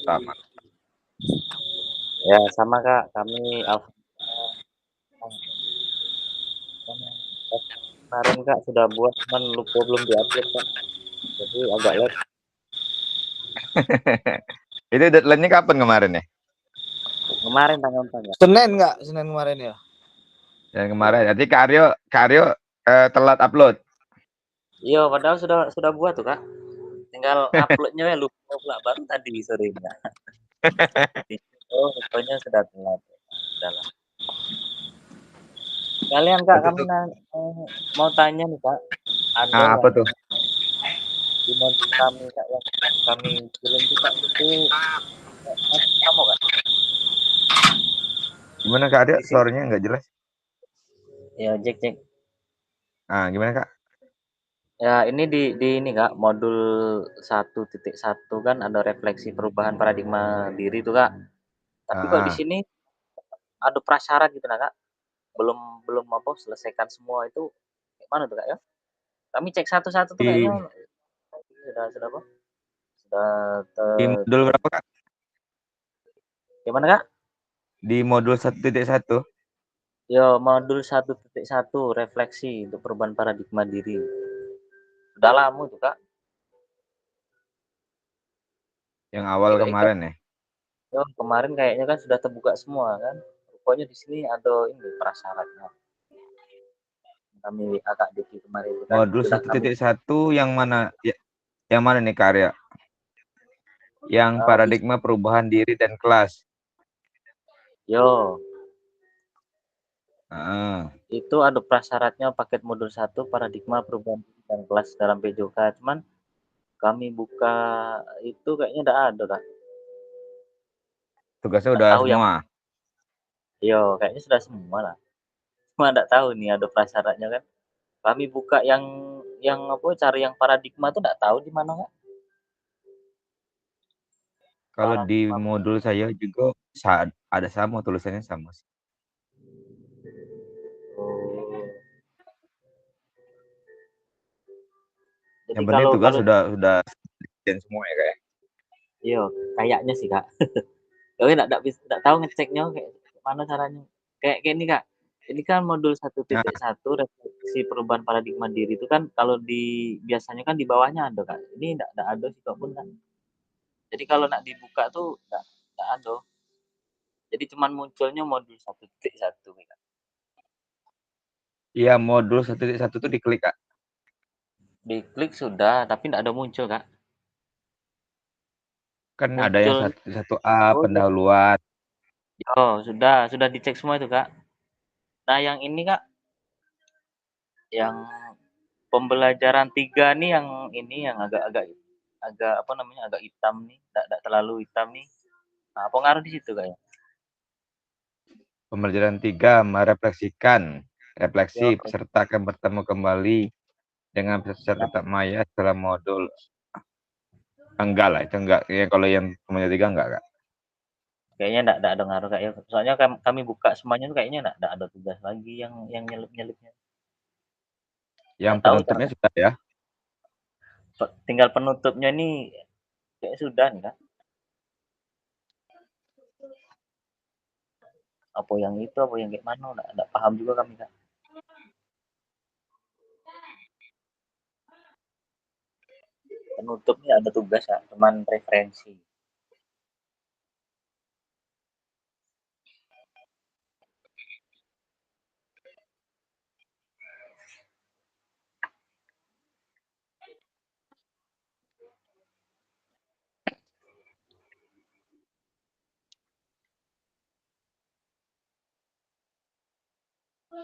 Sama. Ya sama Kak, kami kemarin Kak sudah buat cuman lupa belum diupload Kak. Jadi agak lag. Itu deadline-nya kapan kemarin ya? Kemarin tanggal 4 Kak. Senin nggak? Senin kemarin ya? Dan kemarin. Jadi Karyo telat upload. Iya, padahal sudah buat tuh Kak. Tinggal uploadnya ya lupa pula baru tadi sore Kak. Oh, rupanya sudah telat. Udahlah. Kalian Kak, Betul kami tuh. mau tanya nih Kak, ada Nah, yang apa tuh? di modul kami Kak yang kami kirim tuh Kak itu masih sama Kak. Gimana Kak Aryo? Di sini Suaranya nggak jelas. ya cek. Ah, gimana Kak? Ya ini di ini Kak, modul 1.1 kan ada refleksi perubahan paradigma diri tuh Kak. Tapi kok di Ah, sini ada prasyarat gitu nah Kak. Belum belum apa selesaikan semua itu gimana tuh Kak ya? Kami cek satu-satu tuh di kayaknya sudah apa? Sudah di modul berapa Kak? gimana Kak? Di modul 1.1. Yo modul 1.1 refleksi untuk perubahan paradigma diri. Udah lama tuh Kak. Yang awal Kira-kira kemarin ya. yo kemarin kayaknya kan sudah terbuka semua kan. Pokoknya di sini ada ini prasyaratnya. Kami agak Diki kemarin itu kan Modul sudah kami 1.1 yang mana? Ya, yang mana nih Kak Aryo? Yang di paradigma perubahan diri dan kelas. yo Ah, itu ada prasyaratnya paket modul 1 paradigma perubahan diri dan kelas dalam PJOK. Cuman kami buka itu kayaknya enggak ada Kak. tugasnya Enggak udah tahu yang semua. yo kayaknya sudah semua lah. Cuma enggak tahu nih ada prasyaratnya kan. Kami buka yang apa cari yang paradigma tuh enggak tahu di mana Kak. Kalau di Paradigma. modul saya juga ada sama tulisannya sama sih. Oh. Jadi Yang penting kalau tugas kalau sudah dan semua ya kayak. iya kayaknya sih Kak. Tapi enggak tahu ngeceknya kayak mana caranya. Kayak ini Kak. Ini kan modul Nah, 1.1 refleksi perubahan paradigma diri itu kan kalau di biasanya kan di bawahnya ada Kak. Ini enggak ada sih Kak pun kan. Jadi kalau nak dibuka tuh enggak ada. Jadi cuman munculnya modul 1.1 Kak. iya modul 1.1 tuh diklik Kak. Diklik sudah tapi enggak ada muncul Kak. Kan ada yang Muncul 1.1A oh iya. pendahuluan. Oh, sudah dicek semua itu Kak. Nah, yang ini Kak, yang pembelajaran 3 nih yang ini yang agak-agak agak apa namanya, agak hitam nih, enggak terlalu hitam nih. Nah, pengaruh di situ Kak ya? Pembelajaran 3 merefleksikan. Yo, Refleksi peserta akan bertemu kembali dengan peserta nah, tetap maya setelah modul. Enggak lah, itu enggak. Ya, kalau yang pembelajaran 3 enggak Kak. kayaknya enggak ada ngaruh Kak ya. Soalnya kami buka semuanya tuh kayaknya enggak ada tugas lagi yang nyelip-nyelipnya. Yang Enggak tahu penutupnya Kak. sudah ya. Tinggal penutupnya nih kayaknya sudah nih Kak. Apa yang itu, apa yang kayak mana, enggak paham juga kami Kak. Penutupnya ada tugas Kak, cuman referensi.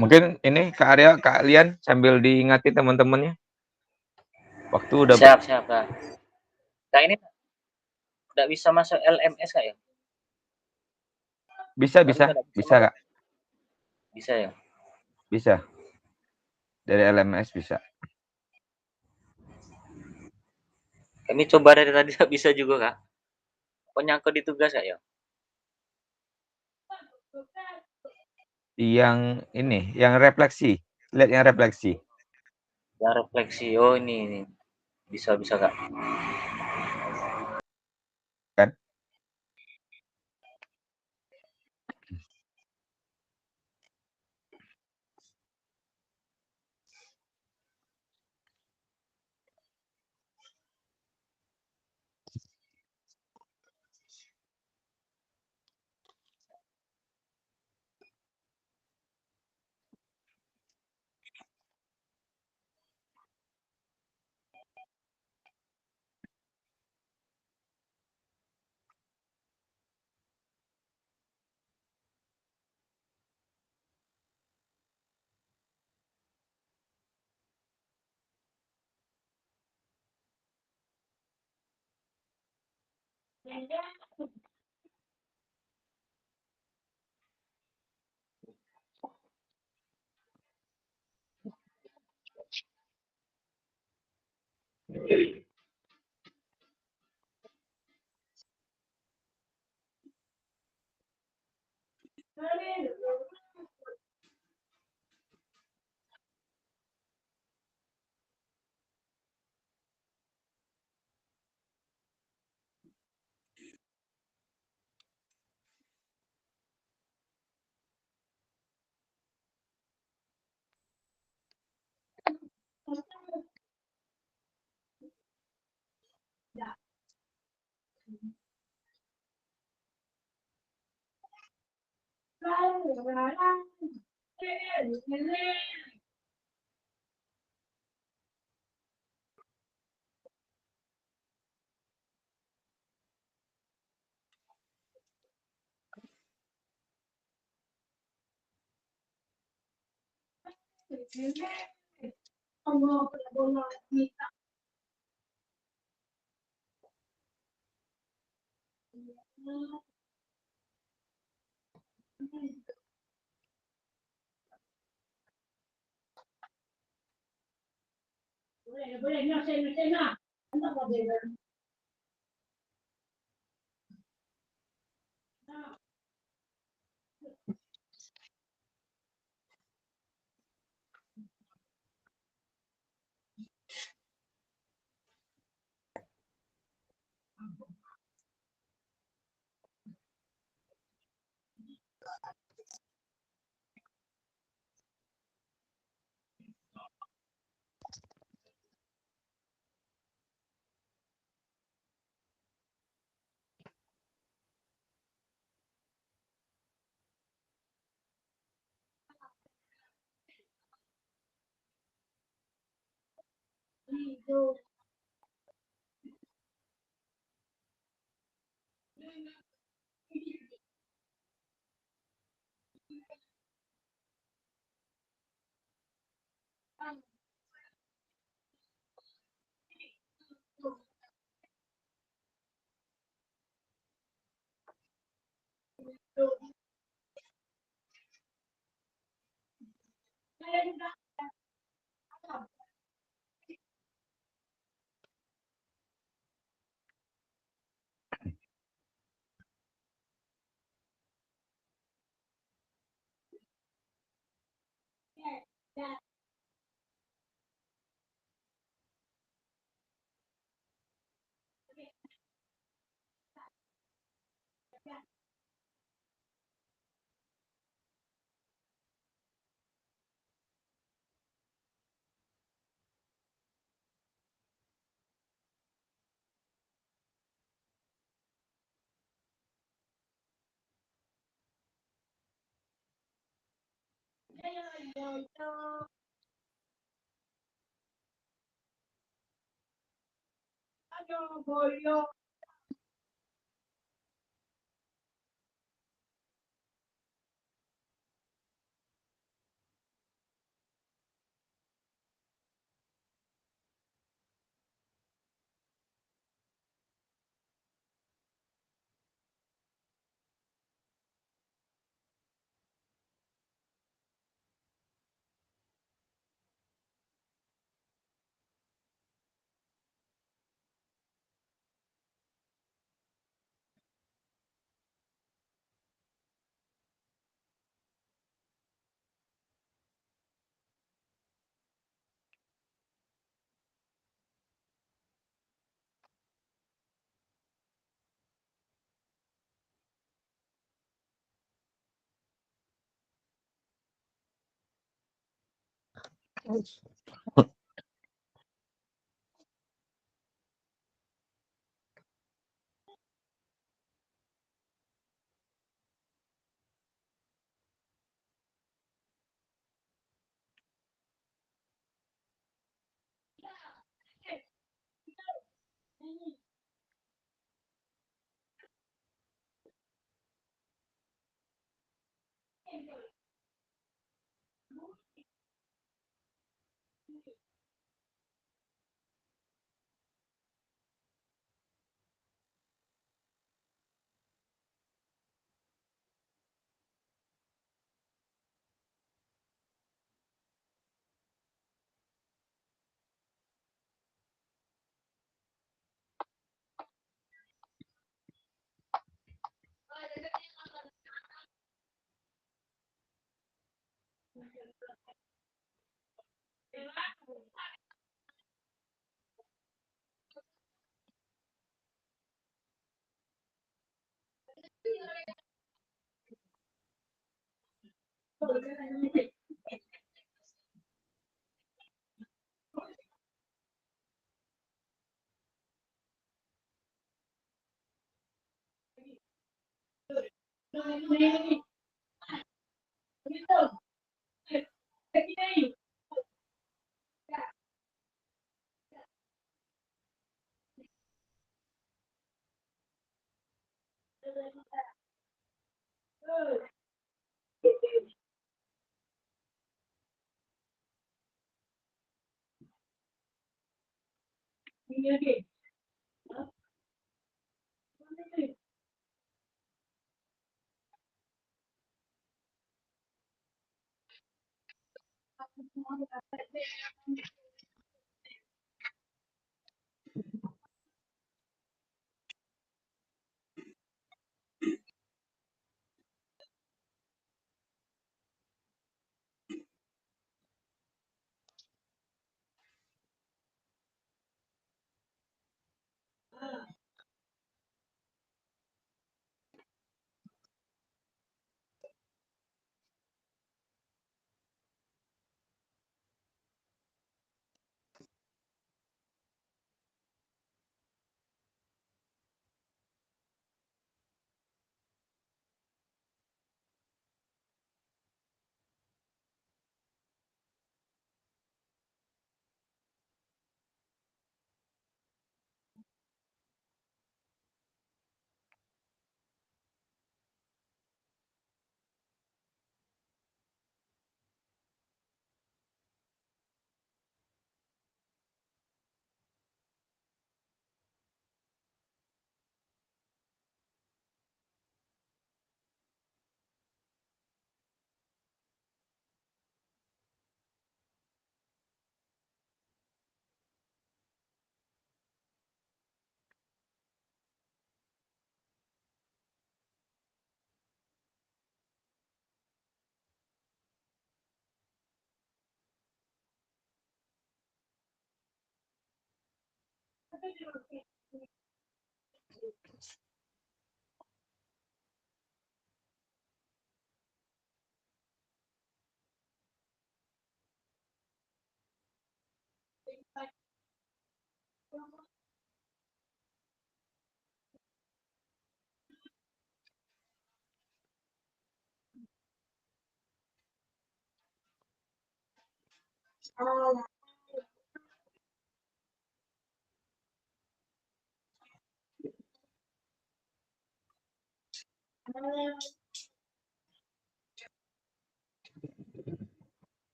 Mungkin ini Kak Arya, kalian sambil diingatin teman-temannya. Waktu udah Siap, Kak. Kak ini enggak bisa masuk LMS Kak ya? bisa Kak bisa bisa enggak bisa bisa masuk? Kak. Bisa ya? Bisa. Dari LMS bisa. Kami coba dari tadi enggak bisa juga Kak. Kok nyangkut di tugas Kak ya? Yang ini, yang refleksi. Lihat yang refleksi. Yang refleksi. Oh ini. Bisa Kak. Kan?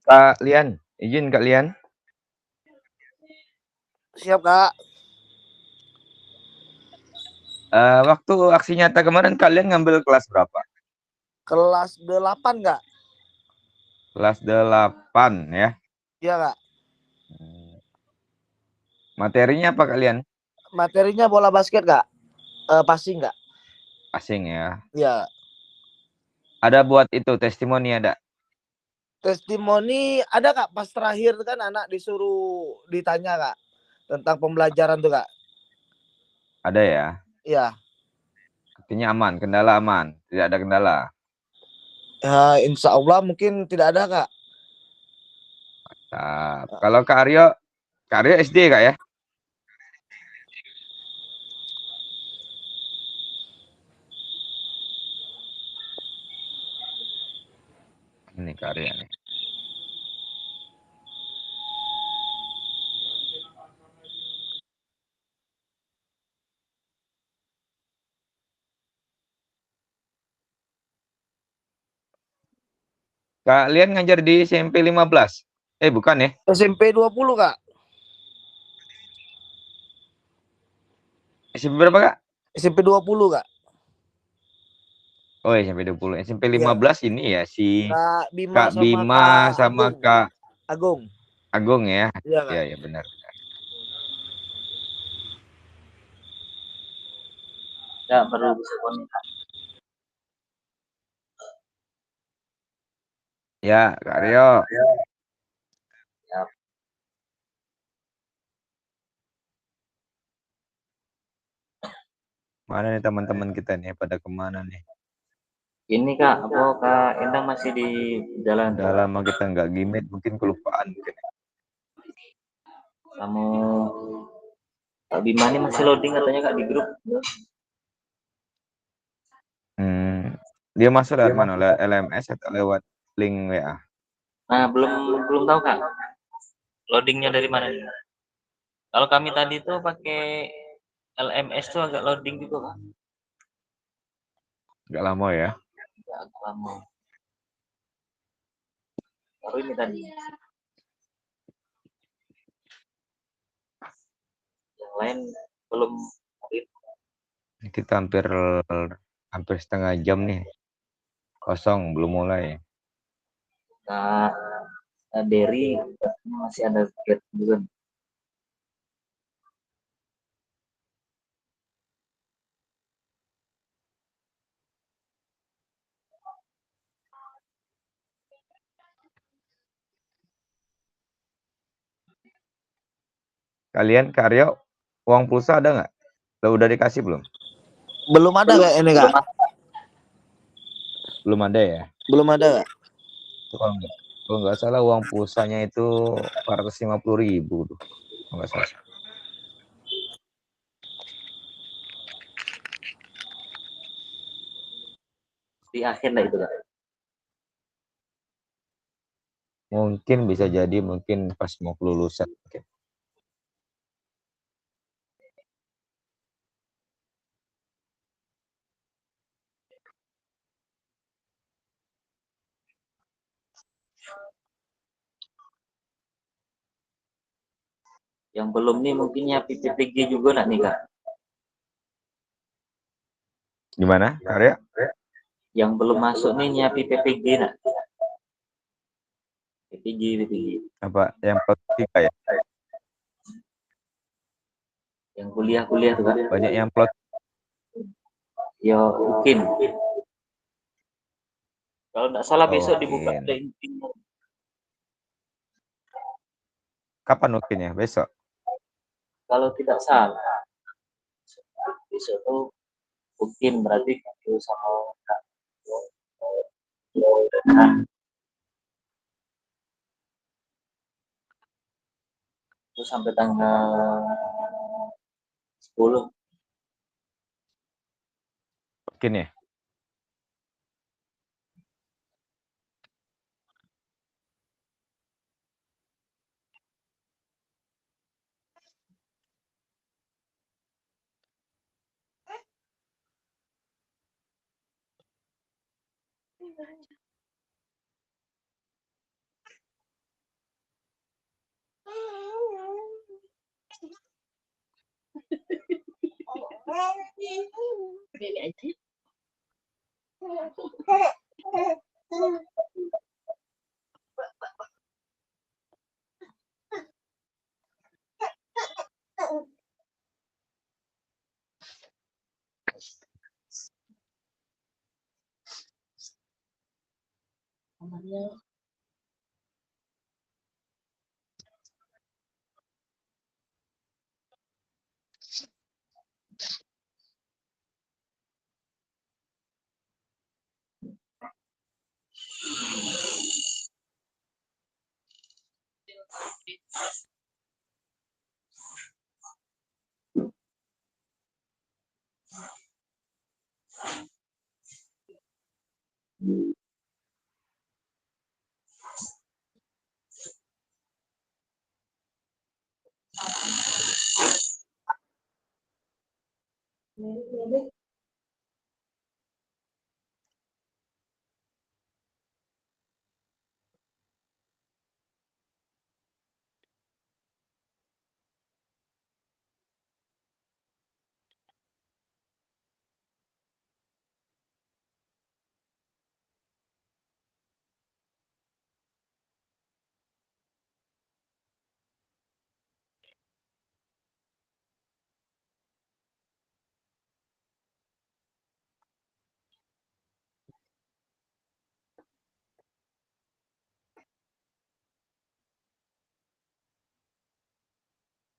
Kak Lian, izin Kak Lian. Siap, Kak. Waktu aksi nyata kemarin kalian ngambil kelas berapa? Kelas 8, Kak. Kelas 8 ya. Iya, Kak. Materinya apa kalian? Materinya bola basket, Kak. Passing, Kak. Asing ya. Iya. Ada buat itu testimoni ada. Testimoni ada, Kak. Pas terakhir kan anak disuruh ditanya, Kak, tentang pembelajaran tuh, Kak. Ada ya. Iya. Artinya aman, kendala aman, tidak ada kendala. Ya, insya Allah mungkin tidak ada, Kak. Kalau Kak Aryo SD Kak ya? Ini Kak Aryo nih. Kalian ngajar di SMP 15? Bukan ya? SMP 20 Kak. SMP berapa, Kak? SMP 20 Kak. Oh, SMP 20. SMP Iya. 15 ini ya si Kak Bima Kak sama Bima Kak sama Agung. Kak Agung. Agung ya. Iya Kak. Iya, ya benar. Nggak perlu bisa kontak. Ya, Kak Rio. Ya, Mana nih teman-teman kita nih? Pada kemana nih? ini Kak, apa Kak Endang masih di jalan? Udah lama kita nggak gimit, mungkin kelupaan mungkin. Kamu Kak Bima ini masih loading katanya Kak di grup. Dia masuk lewat mana? Lewat LMS atau lewat link WA? Nah, belum tahu Kak. Loadingnya dari mana nih? Kalau kami tadi tuh pakai LMS tuh agak loading juga Kak. Nggak lama ya. Agak lama. Baru ini tadi. Yang lain belum. Kita hampir setengah jam nih. Kosong, belum mulai. Kak Derry masih ada gap juga. Kalian, Kak Rio, uang pulsa ada nggak? Udah dikasih belum? Belum ada Kak ini Kak. Belum ada ya? Belum ada Kak. Itu kalau nggak salah uang pulsanya itu 450.000 tuh. Kalau nggak salah. Di akhir lah itu Kak. Mungkin bisa jadi mungkin pas mau kelulusan mungkin. Yang belum nih mungkin nyiapin PPG juga nak nih Kak. Gimana, Kak Rio? Yang belum masuk nih nyiapin PPG nak. PPG. Apa yang plus 3 ya? Yang kuliah tuh Kak. Banyak yang plus. Ya mungkin. Kalau nggak salah besok dibuka Mungkin. ranking. Kapan mungkin ya? Besok? Kalau tidak salah besok tuh mungkin berarti itu sama Kak. Itu sampai tanggal 10. Mungkin ya?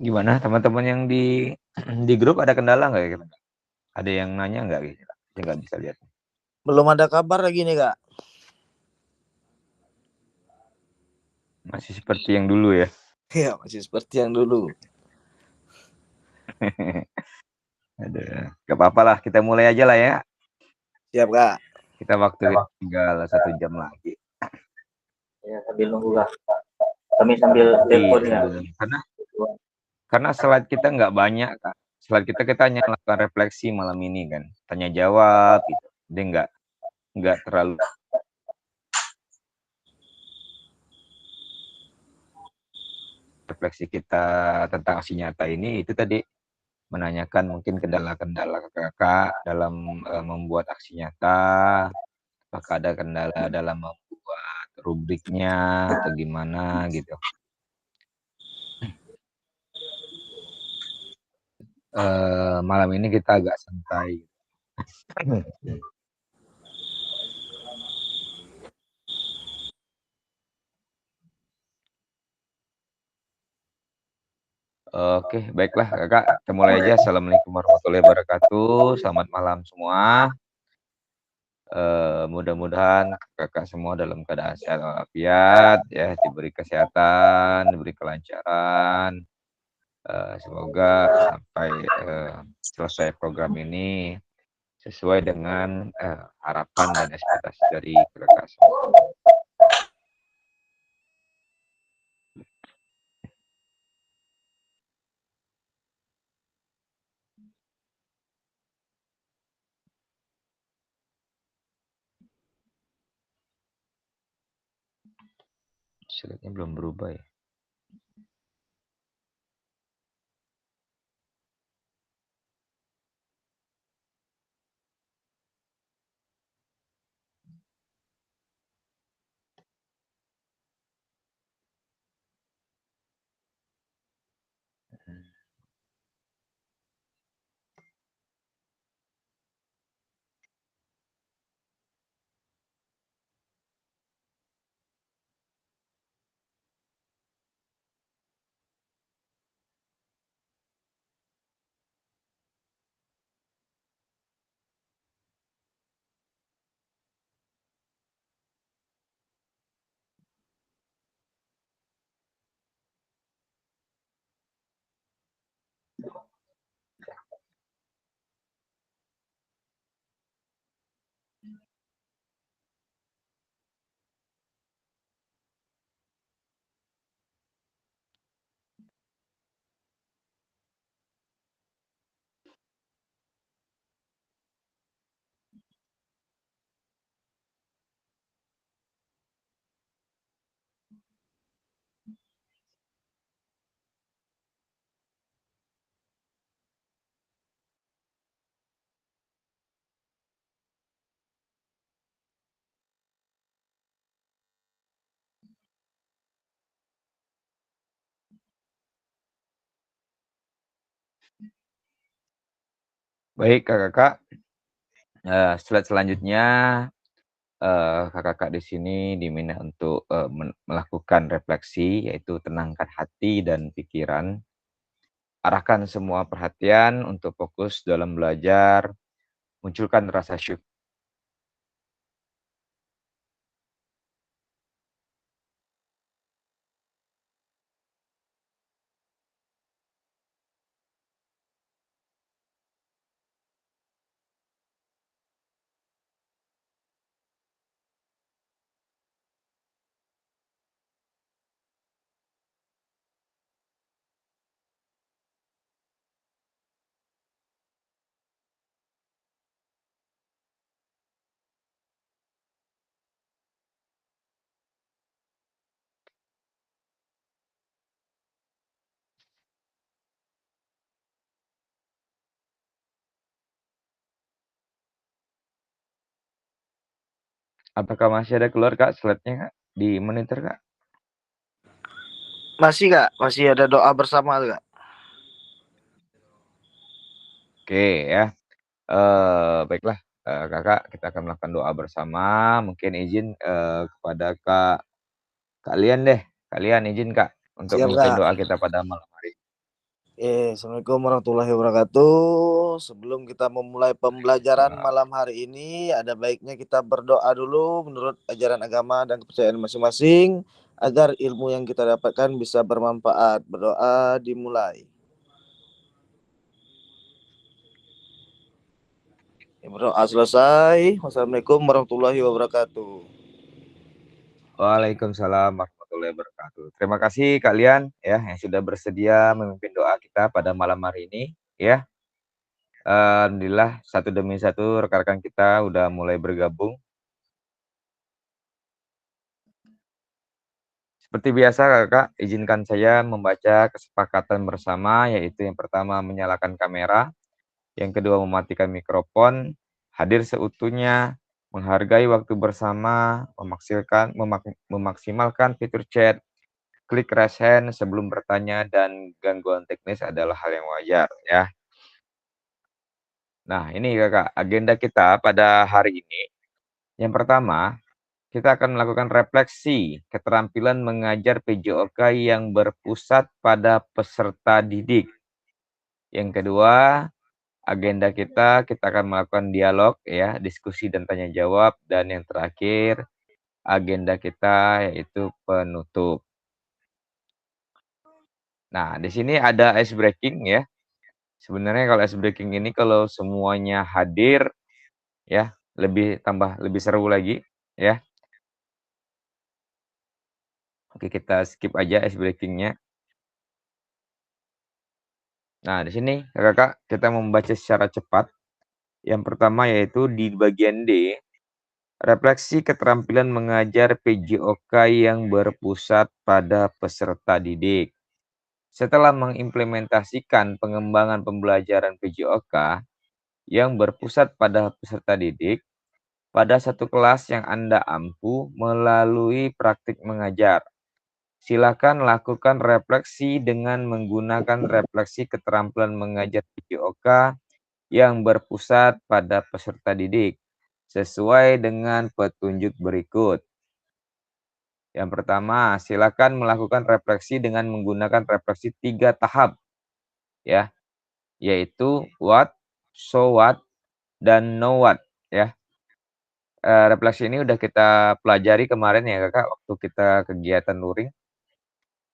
Gimana teman-teman yang di grup ada kendala nggak ya? Ada yang nanya nggak gitu? Saya nggak bisa lihat. Belum ada kabar lagi nih Kak. Masih seperti yang dulu ya. Iya, masih seperti yang dulu. Ada, nggak apa-apa lah. Kita mulai aja lah ya. Siap Kak. Kita waktu tinggal 1 jam lagi. Ya, sambil nunggu Kak. Kami sambil telepon ya. Karena slide kita nggak banyak Kak. Slide kita hanya melakukan refleksi malam ini kan. Tanya jawab gitu. Jadi nggak terlalu refleksi kita tentang aksi nyata ini itu tadi menanyakan mungkin kendala-kendala kakak dalam membuat aksi nyata, apakah ada kendala dalam membuat rubriknya atau gimana gitu. Malam ini kita agak santai. Oke, baiklah kakak, kita mulai aja. Assalamualaikum warahmatullahi wabarakatuh. Selamat malam semua. Mudah-mudahan kakak semua dalam keadaan sehat walafiat, ya, diberi kesehatan, diberi kelancaran. Semoga sampai selesai program ini sesuai dengan harapan dan ekspektasi dari kakak semua. Slide-nya belum berubah ya. Baik kakak-kakak, slide selanjutnya kakak-kakak di sini diminta untuk melakukan refleksi, yaitu tenangkan hati dan pikiran, arahkan semua perhatian untuk fokus dalam belajar, munculkan rasa syukur. Apakah masih ada keluar kak slide-nya kak di monitor kak? Masih Kak, masih ada doa bersama Kak. Oke ya, baiklah kakak, kita akan melakukan doa bersama. Mungkin izin kepada kalian deh, kalian izin kak untuk Siap memimpin Kak. doa kita pada malam hari. Assalamualaikum warahmatullahi wabarakatuh. Sebelum kita memulai pembelajaran malam hari ini, ada baiknya kita berdoa dulu menurut ajaran agama dan kepercayaan masing-masing agar ilmu yang kita dapatkan bisa bermanfaat. Berdoa dimulai. Berdoa selesai. Wassalamualaikum warahmatullahi wabarakatuh. Waalaikumsalam warahmatullahi wabarakatuh. Terima kasih kalian ya yang sudah bersedia memimpin doa kita pada malam hari ini ya. Alhamdulillah satu demi satu rekan-rekan kita udah mulai bergabung. Seperti biasa Kakak, izinkan saya membaca kesepakatan bersama, yaitu yang pertama menyalakan kamera, yang kedua mematikan mikrofon, hadir seutuhnya, menghargai waktu bersama, memaksimalkan fitur chat, klik raise hand sebelum bertanya, dan gangguan teknis adalah hal yang wajar ya. Nah ini Kakak, agenda kita pada hari ini. Yang pertama, kita akan melakukan refleksi keterampilan mengajar PJOK yang berpusat pada peserta didik. Yang kedua, agenda kita akan melakukan dialog ya, diskusi dan tanya jawab, dan yang terakhir agenda kita yaitu penutup. Nah, di sini ada ice breaking ya. Sebenarnya kalau ice breaking ini kalau semuanya hadir ya, lebih seru lagi ya. Oke, kita skip aja ice breakingnya. Nah, di sini Kakak kita membaca secara cepat. Yang pertama yaitu di bagian D, refleksi keterampilan mengajar PJOK yang berpusat pada peserta didik. Setelah mengimplementasikan pengembangan pembelajaran PJOK yang berpusat pada peserta didik, pada satu kelas yang Anda ampu melalui praktik mengajar, silakan lakukan refleksi dengan menggunakan refleksi keterampilan mengajar PJOK yang berpusat pada peserta didik sesuai dengan petunjuk berikut. Yang pertama, silakan melakukan refleksi dengan menggunakan refleksi 3 tahap ya, yaitu what, so what, dan know what ya. Refleksi ini udah kita pelajari kemarin ya Kakak waktu kita kegiatan luring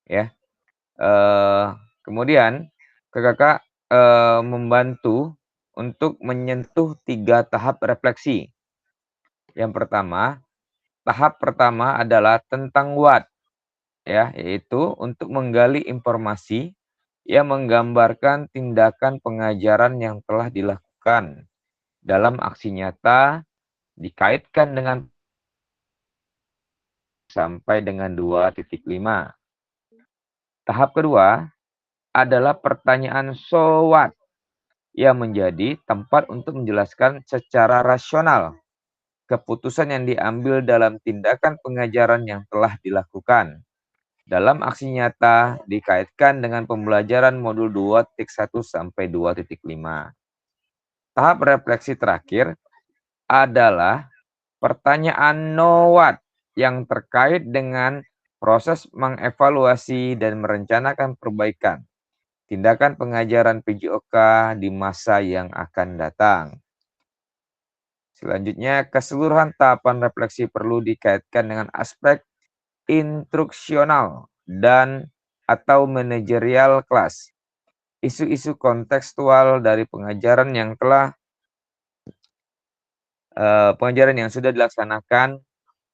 ya. Kemudian Kakak membantu untuk menyentuh 3 tahap refleksi. Yang pertama, tahap pertama adalah tentang what ya, yaitu untuk menggali informasi yang menggambarkan tindakan pengajaran yang telah dilakukan dalam aksi nyata dikaitkan dengan sampai dengan 2.5. Tahap kedua adalah pertanyaan so what yang menjadi tempat untuk menjelaskan secara rasional keputusan yang diambil dalam tindakan pengajaran yang telah dilakukan dalam aksi nyata dikaitkan dengan pembelajaran modul 2.1 sampai 2.5. Tahap refleksi terakhir adalah pertanyaan know what yang terkait dengan proses mengevaluasi dan merencanakan perbaikan tindakan pengajaran PJOK di masa yang akan datang. Selanjutnya, keseluruhan tahapan refleksi perlu dikaitkan dengan aspek instruksional dan atau manajerial kelas. Isu-isu kontekstual dari pengajaran yang sudah dilaksanakan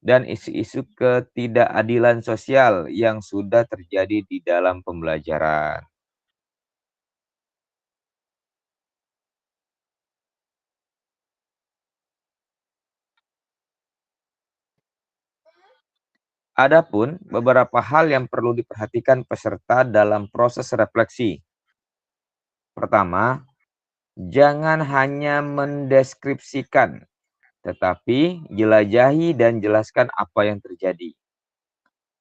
dan isu-isu ketidakadilan sosial yang sudah terjadi di dalam pembelajaran. Adapun beberapa hal yang perlu diperhatikan peserta dalam proses refleksi. Pertama, jangan hanya mendeskripsikan, tetapi jelajahi dan jelaskan apa yang terjadi.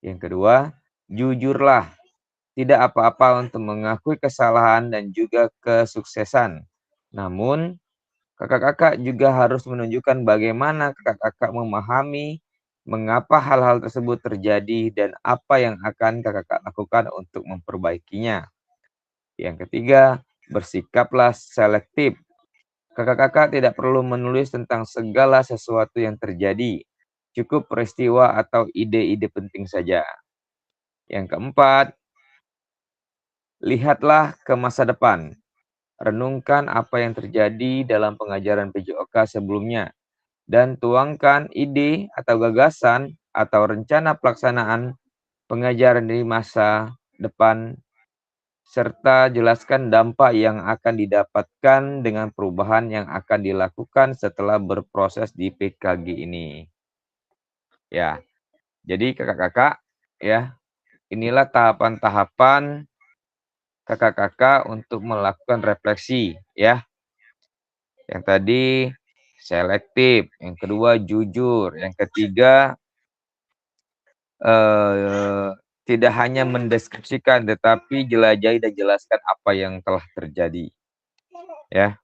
Yang kedua, jujurlah. Tidak apa-apa untuk mengakui kesalahan dan juga kesuksesan. Namun, kakak-kakak juga harus menunjukkan bagaimana kakak-kakak memahami mengapa hal-hal tersebut terjadi dan apa yang akan kakak-kakak lakukan untuk memperbaikinya. Yang ketiga, bersikaplah selektif. Kakak-kakak tidak perlu menulis tentang segala sesuatu yang terjadi. Cukup peristiwa atau ide-ide penting saja. Yang keempat, lihatlah ke masa depan. Renungkan apa yang terjadi dalam pengajaran PJOK sebelumnya. Dan tuangkan ide atau gagasan atau rencana pelaksanaan pengajaran di masa depan serta jelaskan dampak yang akan didapatkan dengan perubahan yang akan dilakukan setelah berproses di PKG ini. Ya, jadi kakak-kakak, ya, inilah tahapan-tahapan kakak-kakak untuk melakukan refleksi, ya. Yang tadi selektif, yang kedua jujur, yang ketiga tidak hanya mendeskripsikan, tetapi jelajahi dan jelaskan apa yang telah terjadi, ya.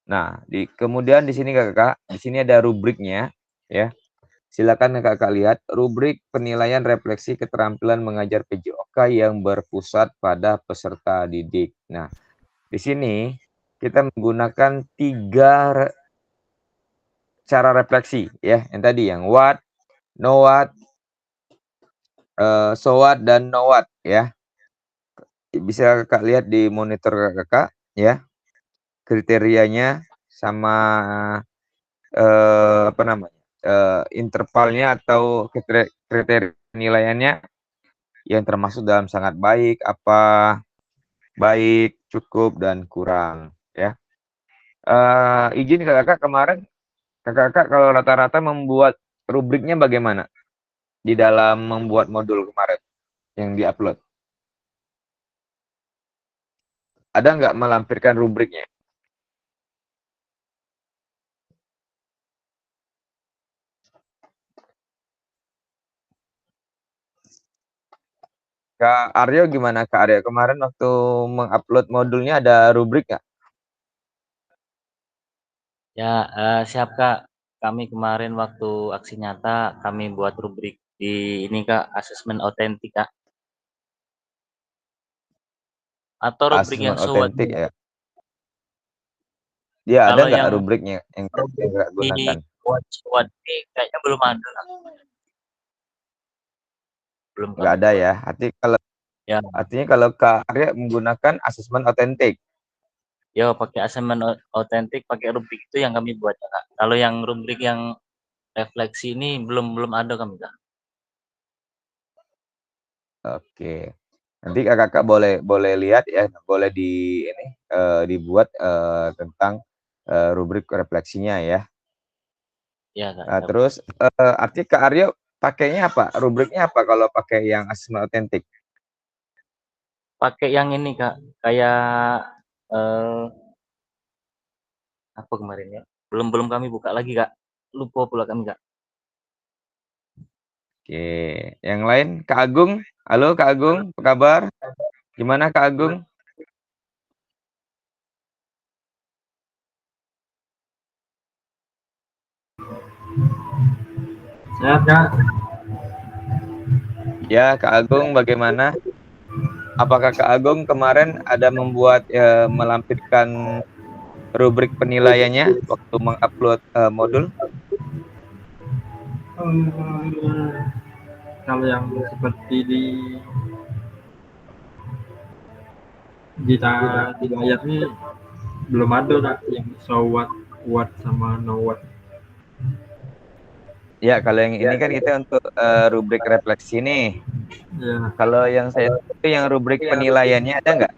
Nah, kemudian di sini kakak, di sini ada rubriknya, ya. Silakan kakak lihat rubrik penilaian refleksi keterampilan mengajar PJOK yang berpusat pada peserta didik. Nah, di sini kita menggunakan 3 cara refleksi, ya. Yang tadi yang what, know what, so what, dan know what, ya. Bisa kakak lihat di monitor kakak, ya. Kriterianya sama apa namanya? Intervalnya atau kriteria penilaiannya yang termasuk dalam sangat baik, apa, baik, cukup, dan kurang, ya. Izin kakak kemarin, kakak kalau rata-rata membuat rubriknya bagaimana di dalam membuat modul kemarin yang diupload? Ada nggak melampirkan rubriknya? Kak Aryo gimana Kak Aryo? Kemarin waktu mengupload modulnya ada rubrik nggak? Ya, siap Kak. Kami kemarin waktu aksi nyata kami buat rubrik di ini Kak, asesmen otentik Kak. Atau rubrik Asesmen yang SWOT. otentik ya. Dia ada Kalau nggak yang rubriknya yang rubrik kakak di gunakan? SWOT ini kayaknya belum ada Kak. Belum Nggak kami ada buat. ya. Ya, Artinya kalau Kak Aryo menggunakan asesmen otentik. ya pakai asesmen otentik, pakai rubrik itu yang kami buat ya Kak. Kalau yang rubrik yang refleksi ini belum ada kami Kak. Oke. Nanti kakak boleh lihat ya, boleh dibuat tentang rubrik refleksinya ya. Ya Kak. Nah, terus arti Kak Aryo pakainya apa? Rubriknya apa kalau pakai yang asesmen otentik? Pakai yang ini Kak, kayak eh apa kemarin ya? Belum kami buka lagi Kak. Lupa pula kami Kak. Oke, yang lain Kak Agung. Halo Kak Agung, apa kabar? Gimana Kak Agung? Sehat Kak. Ya Kak Agung bagaimana? Apakah Kak Agung kemarin ada membuat melampirkan rubrik penilaiannya waktu mengupload modul? Kalau yang seperti di layar ini belum ada Kak, yang so what sama no what. Ya, kalau yang ini kan kita untuk rubrik refleksi nih. Ya. Kalau yang saya itu yang rubrik penilaiannya ada nggak?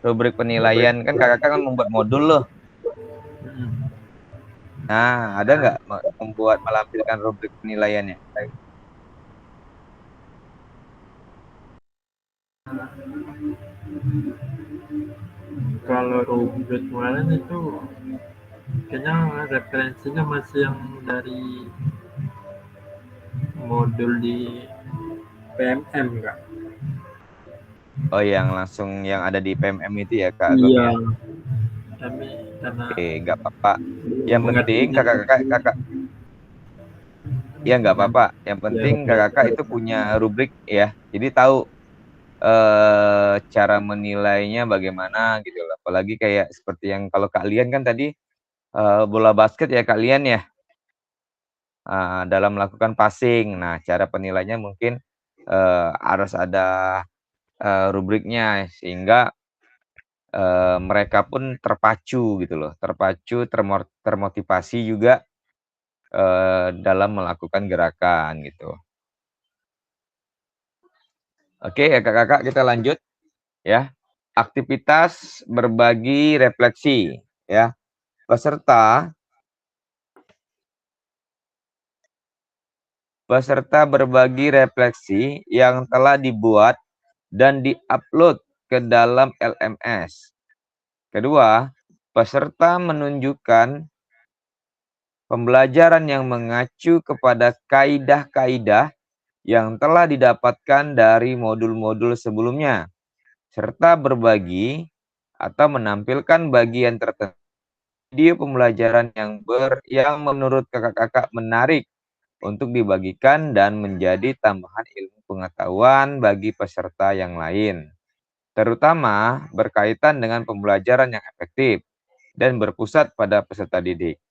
Rubrik penilaian kan kakak kan membuat modul loh. Nah, ada nggak membuat melampirkan rubrik penilaiannya? Kalau rubrik kemarin itu kayaknya referensinya masih yang dari modul di PMM Kak. Oh, yang langsung yang ada di PMM itu ya Kak Agung Iya. ya? Kami karena Oke, nggak apa-apa. Yang penting kakak ya nggak apa-apa. Yang penting kakak itu punya rubrik ya. Jadi tahu cara menilainya bagaimana gitu loh. Apalagi kayak seperti yang kalau Kak Lian kan tadi bola basket ya Kak Lian ya, dalam melakukan passing. Nah, cara penilainya mungkin harus ada rubriknya sehingga mereka pun terpacu gitu loh, termotivasi juga dalam melakukan gerakan gitu. Oke ya kakak-kakak, kita lanjut ya. Aktivitas berbagi refleksi ya. Peserta berbagi refleksi yang telah dibuat dan diupload ke dalam LMS. Kedua, peserta menunjukkan pembelajaran yang mengacu kepada kaidah-kaidah yang telah didapatkan dari modul-modul sebelumnya, serta berbagi atau menampilkan bagian tertentu video pembelajaran yang menurut kakak-kakak menarik untuk dibagikan dan menjadi tambahan ilmu pengetahuan bagi peserta yang lain, terutama berkaitan dengan pembelajaran yang efektif dan berpusat pada peserta didik.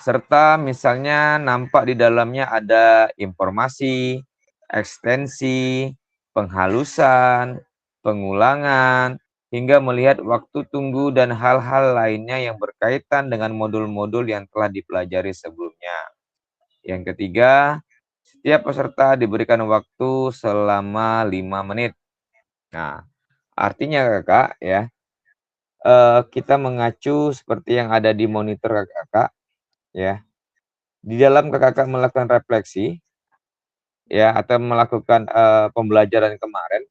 Serta misalnya nampak di dalamnya ada informasi, ekstensi, penghalusan, pengulangan, hingga melihat waktu tunggu dan hal-hal lainnya yang berkaitan dengan modul-modul yang telah dipelajari sebelumnya. Yang ketiga, setiap peserta diberikan waktu selama 5 menit. Nah, artinya kakak ya, kita mengacu seperti yang ada di monitor kakak ya. Di dalam kakak melakukan refleksi ya atau melakukan pembelajaran kemarin,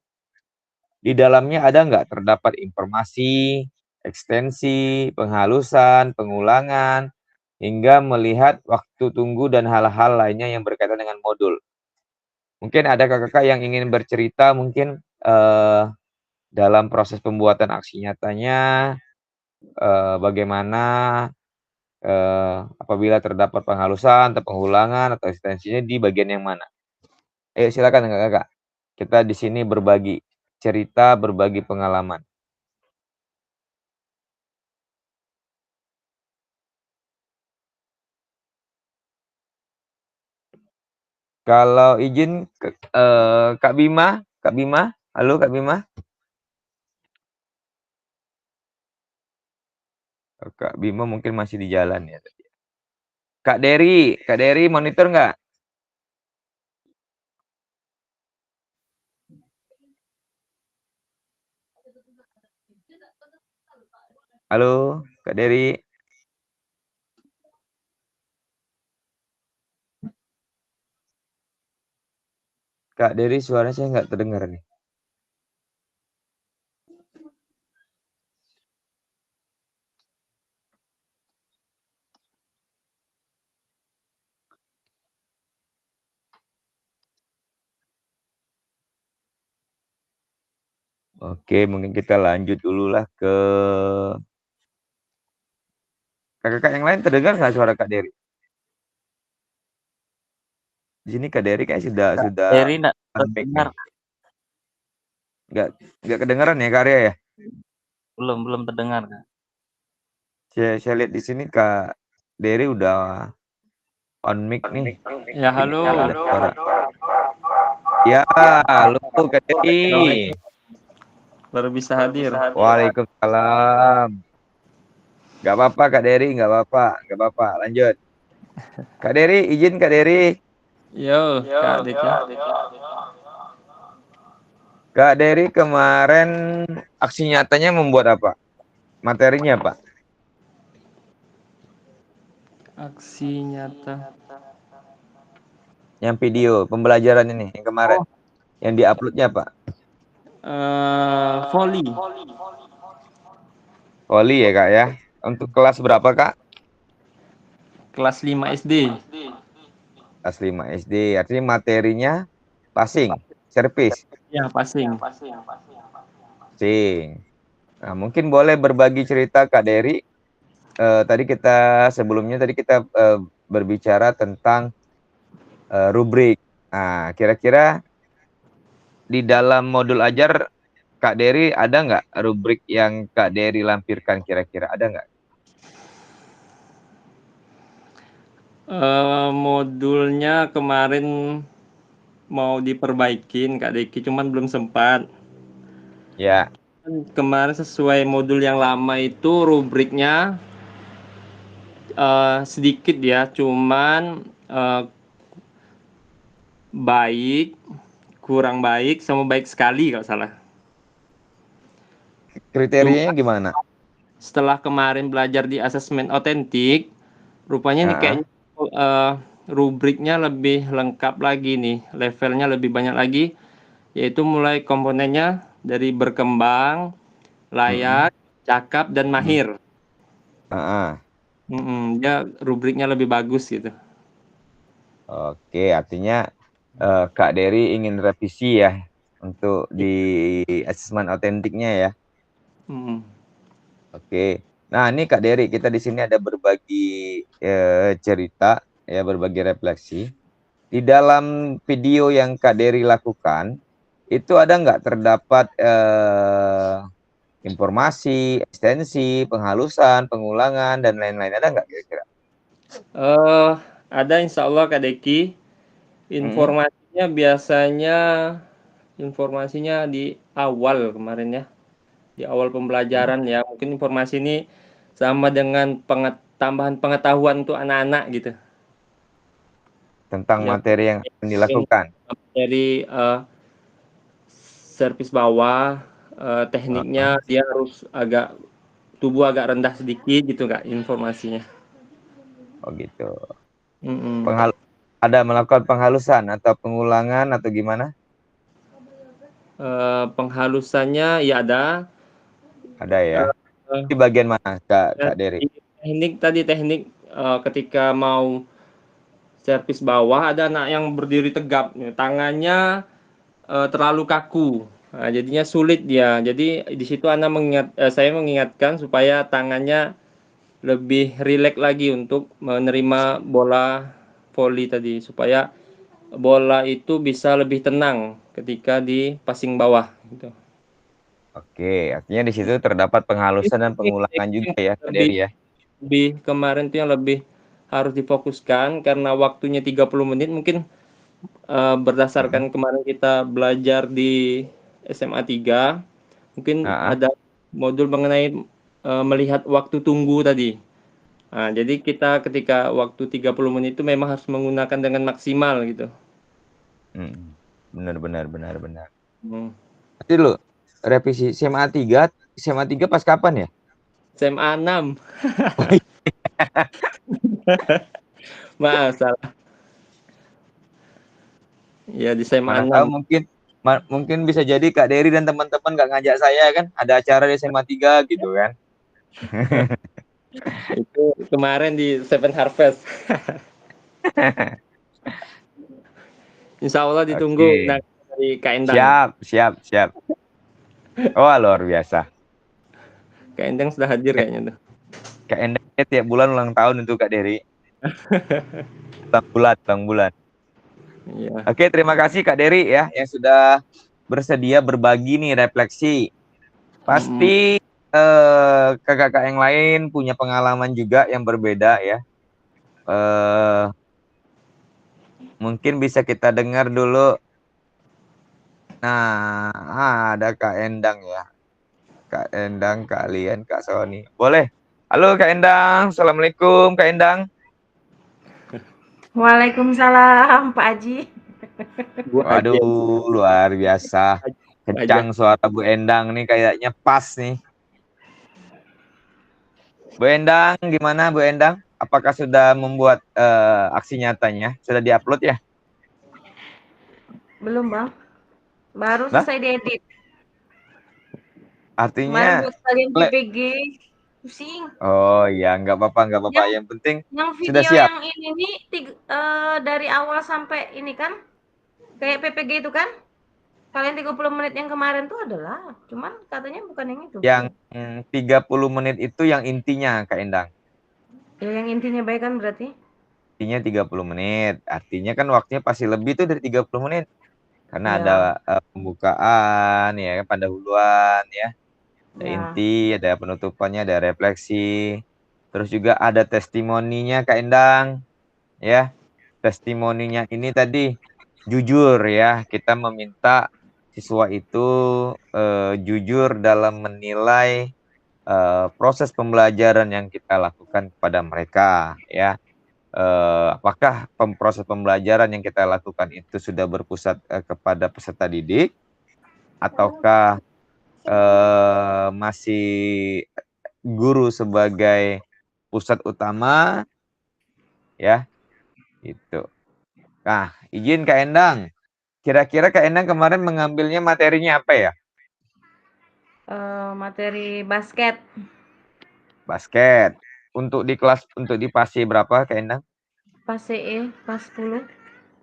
di dalamnya ada nggak terdapat informasi, ekstensi, penghalusan, pengulangan, hingga melihat waktu tunggu dan hal-hal lainnya yang berkaitan dengan modul. Mungkin ada kakak yang ingin bercerita mungkin dalam proses pembuatan aksi nyatanya bagaimana apabila terdapat penghalusan atau pengulangan atau ekstensinya di bagian yang mana. Ayo silakan kakak. Kita di sini berbagi cerita, berbagi pengalaman. Kalau izin Kak Bima, halo Kak Bima. Kak Bima mungkin masih di jalan ya. Kak Dery monitor nggak? Halo Kak Dery. Kak Dery suaranya saya nggak terdengar nih. Oke, mungkin kita lanjut dulu lah ke kakak yang lain. Terdengar nggak suara Kak Dery? Di sini Kak Dery kayak sudah Dery nggak terdengar. Nggak kedengaran ya Kak Arya ya? Belum terdengar. Saya lihat di sini Kak Dery udah on mic nih. Ya halo. Ya, halo Kak Dery. Baru bisa hadir. Waalaikumsalam. Gak apa-apa Kak Dery, gak apa-apa. Lanjut. Kak Dery, izin Kak Dery. Yo, Kak Dika. Kak Dery kemarin aksi nyatanya membuat apa? Materinya Pak? Aksi nyata. Yang video pembelajaran ini yang kemarin. Yang diuploadnya Pak? Volley. Volley ya Kak ya. Untuk kelas berapa Kak? Kelas 5 SD. Kelas 5 SD. Artinya materinya passing, service. Ya, passing. Nah, mungkin boleh berbagi cerita Kak Dery. Sebelumnya kita berbicara tentang rubrik. Nah, kira-kira di dalam modul ajar Kak Dery ada nggak rubrik yang Kak Dery lampirkan kira-kira? Ada nggak? Modulnya kemarin mau diperbaikin Kak Deki, cuman belum sempat. Ya. Kemarin sesuai modul yang lama itu rubriknya sedikit ya, cuman baik, kurang baik, sama baik sekali kalau salah. Kriterianya gimana? Setelah kemarin belajar di asesmen otentik, rupanya ini kayaknya rubriknya lebih lengkap lagi nih, levelnya lebih banyak lagi, yaitu mulai komponennya dari berkembang, layak, cakap, dan mahir. Dia rubriknya lebih bagus gitu. Oke, artinya Kak Dery ingin revisi ya untuk di asesmen otentiknya ya. Oke. Nah, ini Kak Dery, kita di sini ada berbagi cerita ya, berbagi refleksi. Di dalam video yang Kak Dery lakukan, itu ada nggak terdapat informasi, ekstensi, penghalusan, pengulangan, dan lain-lain? Ada nggak kira-kira? Ada insya Allah Kak Deki. Informasinya di awal kemarin ya. Di awal pembelajaran ya. Mungkin informasi ini sama dengan tambahan pengetahuan untuk anak-anak gitu. Tentang Ya, materi yang akan dilakukan. Dari servis bawah, tekniknya dia harus tubuh agak rendah sedikit gitu Kak informasinya. Oh gitu. Ada melakukan penghalusan atau pengulangan atau gimana? Penghalusannya ya ada. Ada ya. Di bagian mana Kak Dery? Teknik ketika mau servis bawah ada anak yang berdiri tegap, tangannya terlalu kaku. Nah, jadinya sulit dia. Jadi di situ saya mengingatkan supaya tangannya lebih rileks lagi untuk menerima bola voli tadi, supaya bola itu bisa lebih tenang ketika di passing bawah gitu. Oke, artinya di situ terdapat penghalusan dan pengulangan juga ya Kak Dery ya. Lebih kemarin tuh yang lebih harus difokuskan karena waktunya 30 menit mungkin berdasarkan kemarin kita belajar di SMA 3 mungkin ada modul mengenai melihat waktu tunggu tadi. Nah, jadi kita ketika waktu 30 menit itu memang harus menggunakan dengan maksimal gitu. Benar. Berarti lo revisi SMA 3 pas kapan ya? SMA 6. Maaf salah. Ya di SMA 6. Tahu mungkin bisa jadi Kak Dery dan teman-teman nggak ngajak saya kan, ada acara di SMA 3 gitu kan. Itu kemarin di Seven Harvest. Insya Allah ditunggu dari Kak Endang. Siap. Oh, luar biasa. Kak Endang sudah hadir kayaknya tuh. Kak Endang tiap bulan ulang tahun untuk Kak Dery. Bang bulan. Ya. Oke, terima kasih Kak Dery ya yang sudah bersedia berbagi nih refleksi. Pasti kakak-kakak yang lain punya pengalaman juga yang berbeda ya. Mungkin bisa kita dengar dulu. Nah, ada Kak Endang ya. Kak Endang, kalian Kak Sony. Boleh. Halo Kak Endang, Assalamualaikum Kak Endang. Waalaikumsalam Pak Haji. Waduh, luar biasa. Kencang suara Bu Endang nih, kayaknya pas nih. Bu Endang, gimana Bu Endang? Apakah sudah membuat aksi nyatanya? Sudah diupload ya? Belum Bang. Baru selesai diedit. Artinya buat kalian PPG pusing. Oh iya, nggak apa-apa. Yang penting yang video sudah siap. Yang ini nih dari awal sampai ini kan kayak PPG itu kan. Kalian 30 menit yang kemarin tuh adalah, cuman katanya bukan yang itu. Yang 30 menit itu yang intinya Kak Endang. Ya yang intinya baik kan berarti? Intinya 30 menit. Artinya kan waktunya pasti lebih tuh dari 30 menit. Karena Iya. ada pembukaan, ya, pendahuluan, ya, ada Ya. inti, ada penutupannya, ada refleksi, terus juga ada testimoninya Kak Endang, ya. Testimoninya ini tadi jujur, ya, kita meminta siswa itu jujur dalam menilai proses pembelajaran yang kita lakukan kepada mereka, ya. Apakah proses pembelajaran yang kita lakukan itu sudah berpusat kepada peserta didik, ataukah masih guru sebagai pusat utama, ya, itu. Nah, izin Kak Endang, kira-kira Kak Endang kemarin mengambilnya materinya apa ya? Materi basket. Basket. Untuk di kelas, untuk di PASI berapa Kak Endang? PASI E, PAS 10.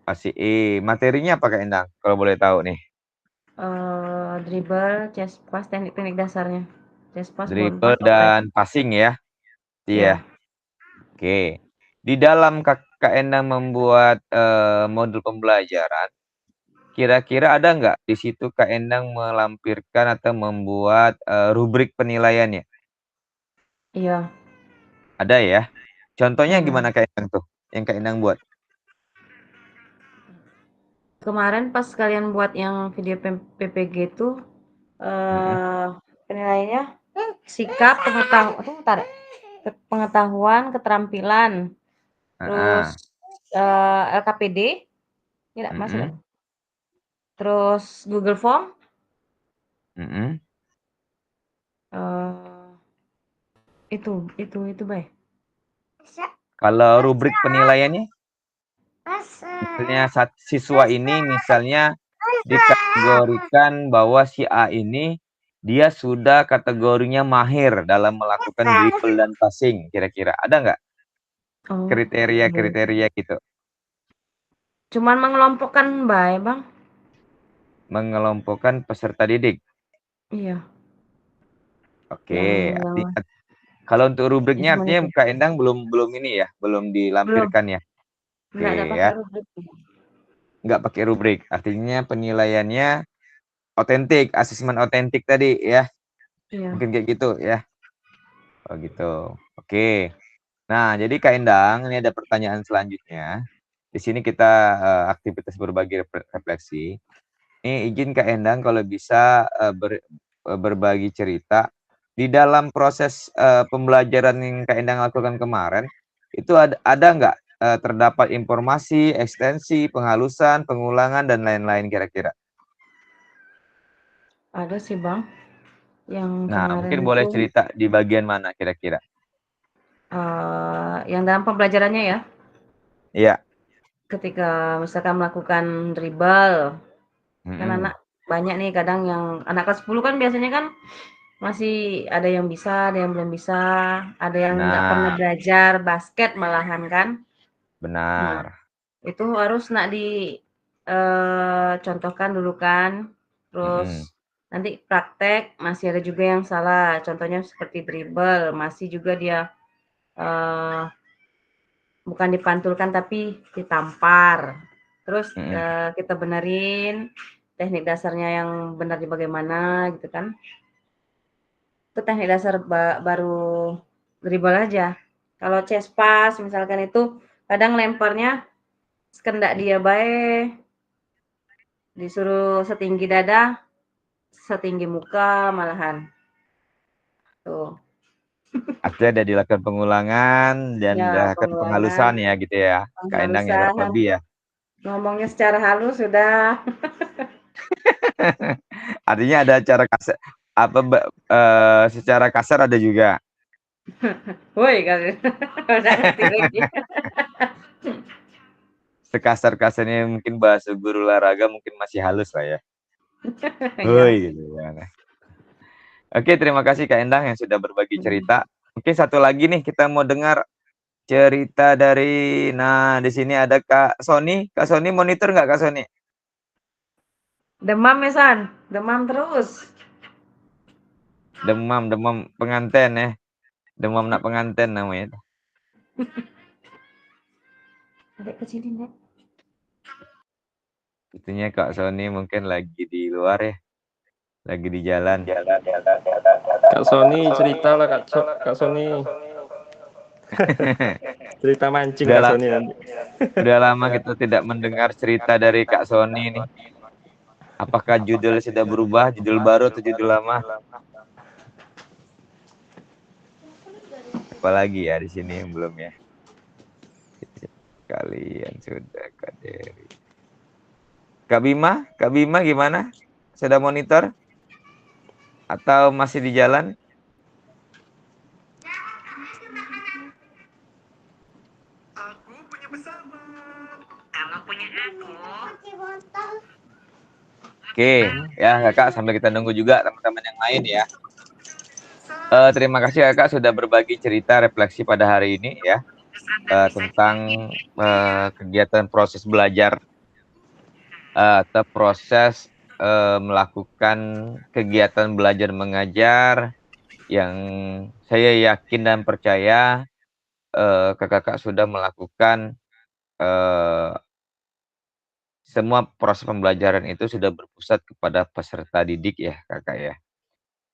PASI E. Materinya apa Kak Endang, kalau boleh tahu nih? Dribble, chest pass, teknik-teknik dasarnya. Chest pass, bound Dribble pass, outlet. dan passing, ya? Iya. Ya. Oke. Di dalam Kak Endang membuat modul pembelajaran, kira-kira ada nggak di situ Kak Endang melampirkan atau membuat rubrik penilaiannya? Iya. Ada ya? Contohnya Hmm. gimana Kak Endang tuh, yang Kak Endang buat? Kemarin pas kalian buat yang video PPG itu penilaiannya sikap, pengetahuan, keterampilan, terus LKPD, tidak masuk ya? Terus Google Form, itu Bay. Kalau rubrik penilaiannya, misalnya siswa ini misalnya dikategorikan bahwa si A ini dia sudah kategorinya mahir dalam melakukan dribble dan passing, kira-kira ada nggak kriteria-kriteria gitu? Cuman mengelompokkan Bay, Bang. Mengelompokkan peserta didik. Iya. Oke, artinya kalau untuk rubriknya artinya Kak Endang belum ini ya, belum dilampirkan ya. Oke, ya. Nggak pakai rubrik, artinya penilaiannya otentik, asesmen otentik tadi ya. Iya. Mungkin kayak gitu ya. Oh gitu. Oke. Nah, jadi Kak Endang, ini ada pertanyaan selanjutnya. Di sini kita aktivitas berbagi refleksi. Ini izin Kak Endang kalau bisa berbagi cerita di dalam proses pembelajaran yang Kak Endang lakukan kemarin, itu ada nggak terdapat informasi, ekstensi, penghalusan, pengulangan, dan lain-lain kira-kira? Ada sih Bang. Yang Nah, kemarin mungkin boleh cerita di bagian mana kira-kira? Yang dalam pembelajarannya ya? Iya. Ketika misalkan melakukan dribble, kan anak banyak nih kadang yang anak kelas 10 kan biasanya kan masih ada yang bisa, ada yang belum bisa, ada yang nggak pernah belajar basket malahan kan. Benar. Nah, itu harus contohkan dulu kan, terus nanti praktek masih ada juga yang salah, contohnya seperti dribble, masih juga dia bukan dipantulkan tapi ditampar. Terus kita benerin teknik dasarnya yang benar di bagaimana gitu kan. Itu teknik dasar baru dribble aja. Kalau chest pass misalkan itu kadang lemparnya sekendak dia baik, disuruh setinggi dada, setinggi muka malahan. Tuh. Artinya ada dilakukan pengulangan dan Ya, dilakukan penghalusan ya gitu ya. Kak Endang ya kurang lebih ya. Ngomongnya secara halus sudah. Artinya ada cara kasar, secara kasar ada juga. Woi kali. Udah ngerti lagi. Sekasar-kasarnya mungkin bahasa guru olahraga mungkin masih halus lah ya. Woi gitu kan. Oke, terima kasih Kak Endang yang sudah berbagi cerita. Mungkin satu lagi nih kita mau dengar cerita dari, nah di sini ada Kak Sony. Kak Sony monitor nggak Kak Sony? Demam ya San, demam terus. Demam pengantin ya. Demam nak pengantin namanya. Adek kecilin deh. Sepertinya Kak Sony mungkin lagi di luar ya, lagi di jalan. Kak Sony cerita lah Kak Sony. Cerita mancing Kak Sony nanti. Udah lama kita tidak mendengar cerita dari Kak Sony nih. Apakah judul sudah berubah, judul baru atau judul lama? Apalagi ya di sini yang belum ya. Kalian sudah Kak Dery. Kak Bima gimana? Sudah monitor? Atau masih di jalan? Aku punya pesawat. Kalau punya aku. Oke, ya Kakak sambil kita nunggu juga teman-teman yang lain ya. Terima kasih Kakak sudah berbagi cerita refleksi pada hari ini ya. Tentang kegiatan proses belajar atau proses melakukan kegiatan belajar mengajar yang saya yakin dan percaya kakak sudah melakukan semua proses pembelajaran itu sudah berpusat kepada peserta didik ya kakak ya.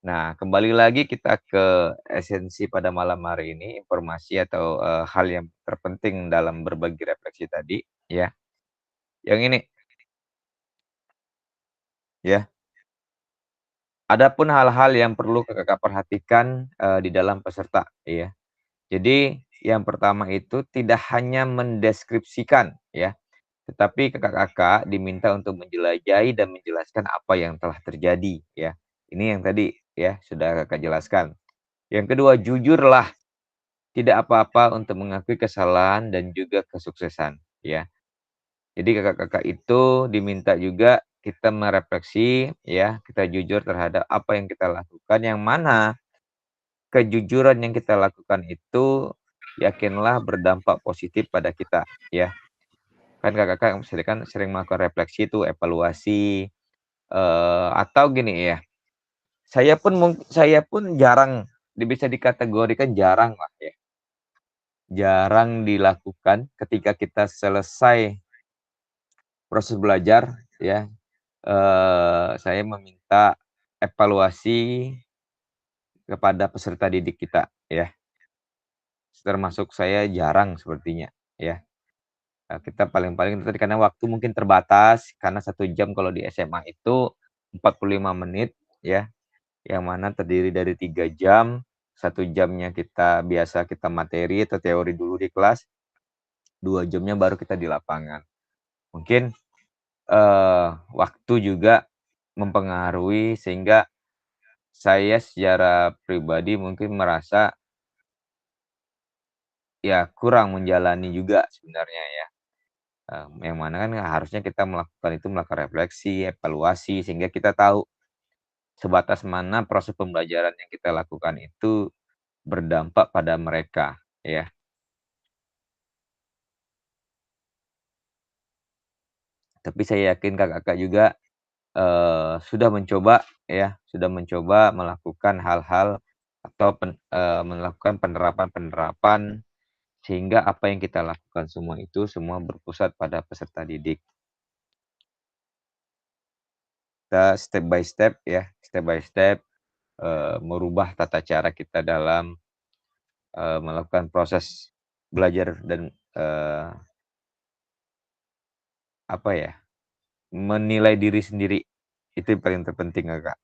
Nah kembali lagi kita ke esensi pada malam hari ini, informasi atau hal yang terpenting dalam berbagi refleksi tadi ya. Yang ini ya. Adapun hal-hal yang perlu kakak perhatikan di dalam peserta ya. Jadi yang pertama itu tidak hanya mendeskripsikan ya, tetapi kakak-kakak diminta untuk menjelajahi dan menjelaskan apa yang telah terjadi ya. Ini yang tadi ya sudah kakak jelaskan. Yang kedua, jujurlah, tidak apa-apa untuk mengakui kesalahan dan juga kesuksesan ya. Jadi kakak-kakak itu diminta juga kita merefleksi ya, kita jujur terhadap apa yang kita lakukan, yang mana kejujuran yang kita lakukan itu yakinlah berdampak positif pada kita ya. Kan kakak-kakak kan sering melakukan refleksi itu, evaluasi atau gini ya. Saya pun jarang bisa dikategorikan jarang lah ya. Jarang dilakukan ketika kita selesai proses belajar ya. Saya meminta evaluasi kepada peserta didik kita ya. Termasuk saya jarang sepertinya ya. Kita paling-paling tadi karena waktu mungkin terbatas, karena 1 jam kalau di SMA itu 45 menit ya, yang mana terdiri dari 3 jam, 1 jamnya biasa kita materi atau teori dulu di kelas, 2 jamnya baru kita di lapangan. Mungkin waktu juga mempengaruhi sehingga saya secara pribadi mungkin merasa ya kurang menjalani juga sebenarnya ya. Yang mana kan harusnya kita melakukan refleksi, evaluasi, sehingga kita tahu sebatas mana proses pembelajaran yang kita lakukan itu berdampak pada mereka, ya. Tapi saya yakin kakak-kakak juga sudah mencoba melakukan hal-hal atau melakukan penerapan-penerapan sehingga apa yang kita lakukan semua itu semua berpusat pada peserta didik. Kita step by step merubah tata cara kita dalam melakukan proses belajar dan menilai diri sendiri. Itu yang paling terpenting Kakak.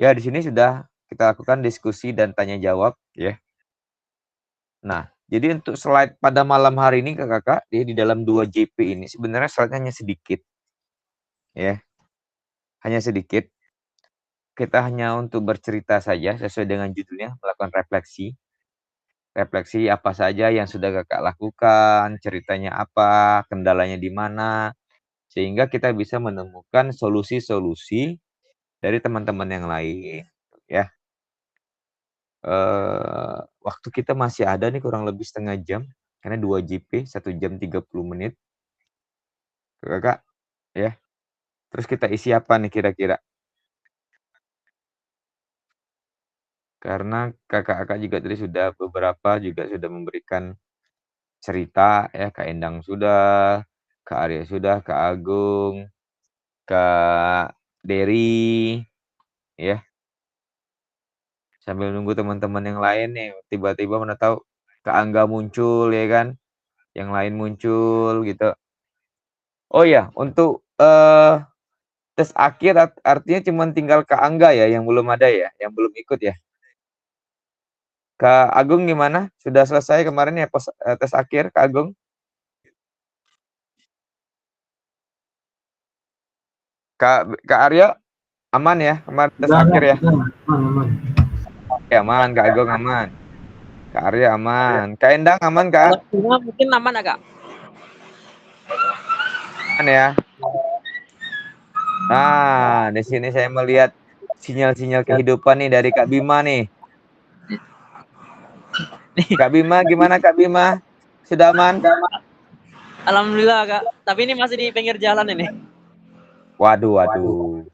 Ya di sini sudah kita lakukan diskusi dan tanya jawab ya. Nah, jadi untuk slide pada malam hari ini Kakak, dia di dalam 2 JP ini sebenarnya slide-nya hanya sedikit. Ya. Hanya sedikit. Kita hanya untuk bercerita saja sesuai dengan judulnya, melakukan refleksi. Refleksi apa saja yang sudah Kakak lakukan, ceritanya apa, kendalanya di mana, sehingga kita bisa menemukan solusi-solusi dari teman-teman yang lain, ya. Waktu kita masih ada nih kurang lebih setengah jam, karena 2 JP, 1 jam 30 menit. Kakak, ya. Terus kita isi apa nih kira-kira? Karena kakak-kakak juga tadi beberapa juga sudah memberikan cerita ya, Kak Endang sudah, Kak Arya sudah, Kak Agung, Kak Dery, ya. Sambil nunggu teman-teman yang lain nih, tiba-tiba mana tahu Kak Angga muncul ya kan, yang lain muncul gitu. Oh ya, untuk tes akhir artinya cuma tinggal Kak Angga ya yang belum ada ya, yang belum ikut ya. Kak Agung gimana? Sudah selesai kemarin ya tes akhir Kak Agung? Kak Aryo aman ya kemarin tes akhir ya? Aman. Ya aman, Kak Agung aman. Kak Aryo aman. Kak Endang aman Kak? Mungkin aman agak. Aman ya. Nah, di sini saya melihat sinyal-sinyal kehidupan nih dari Kak Bima nih. Kak Bima gimana Kak Bima? Sudah aman? Alhamdulillah Kak. Tapi ini masih di pinggir jalan ini. Waduh.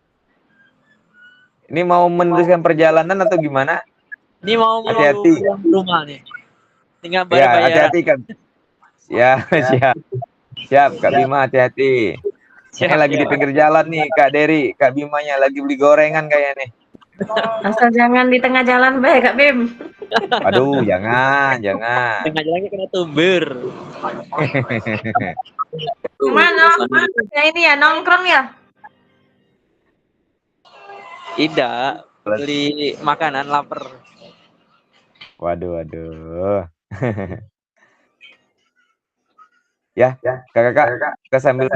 Ini mau meneruskan perjalanan atau gimana? Ini mau hati-hati pulang ke rumah nih. Tinggal Ya, bayar. hati-hati Kak. Ya, siap Kak Bima, hati-hati. Saya lagi di pinggir jalan nih Kak Dery, Kak Bimanya lagi beli gorengan kayaknya nih. Asal jangan di tengah jalan baik Kak Bim. Aduh, jangan. Tengah jalannya kena tumber. Gimana? Ya ini ya nongkrong ya? Tidak, beli makanan lapar. Waduh. Ya, kakak kita sambil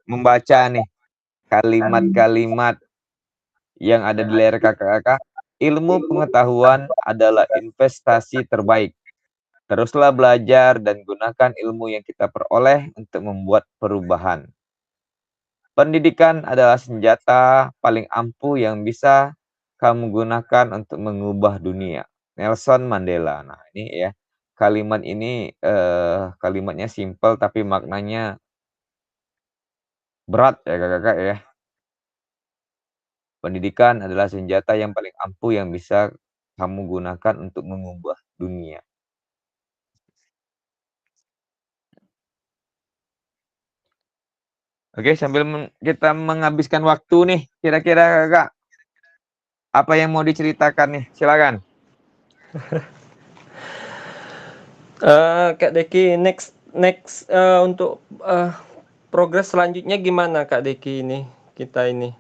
membaca nih kalimat-kalimat yang ada di layar kakak. Ilmu pengetahuan adalah investasi terbaik. Teruslah belajar dan gunakan ilmu yang kita peroleh untuk membuat perubahan. Pendidikan adalah senjata paling ampuh yang bisa kamu gunakan untuk mengubah dunia. Nelson Mandela. Nah, ini ya. Kalimat ini kalimatnya simpel tapi maknanya berat ya kakak ya. Pendidikan adalah senjata yang paling ampuh yang bisa kamu gunakan untuk mengubah dunia. Oke, sambil kita menghabiskan waktu nih, kira-kira kakak, apa yang mau diceritakan nih? Silakan. Kak Deki, next untuk progres selanjutnya gimana Kak Deki ini? Kita ini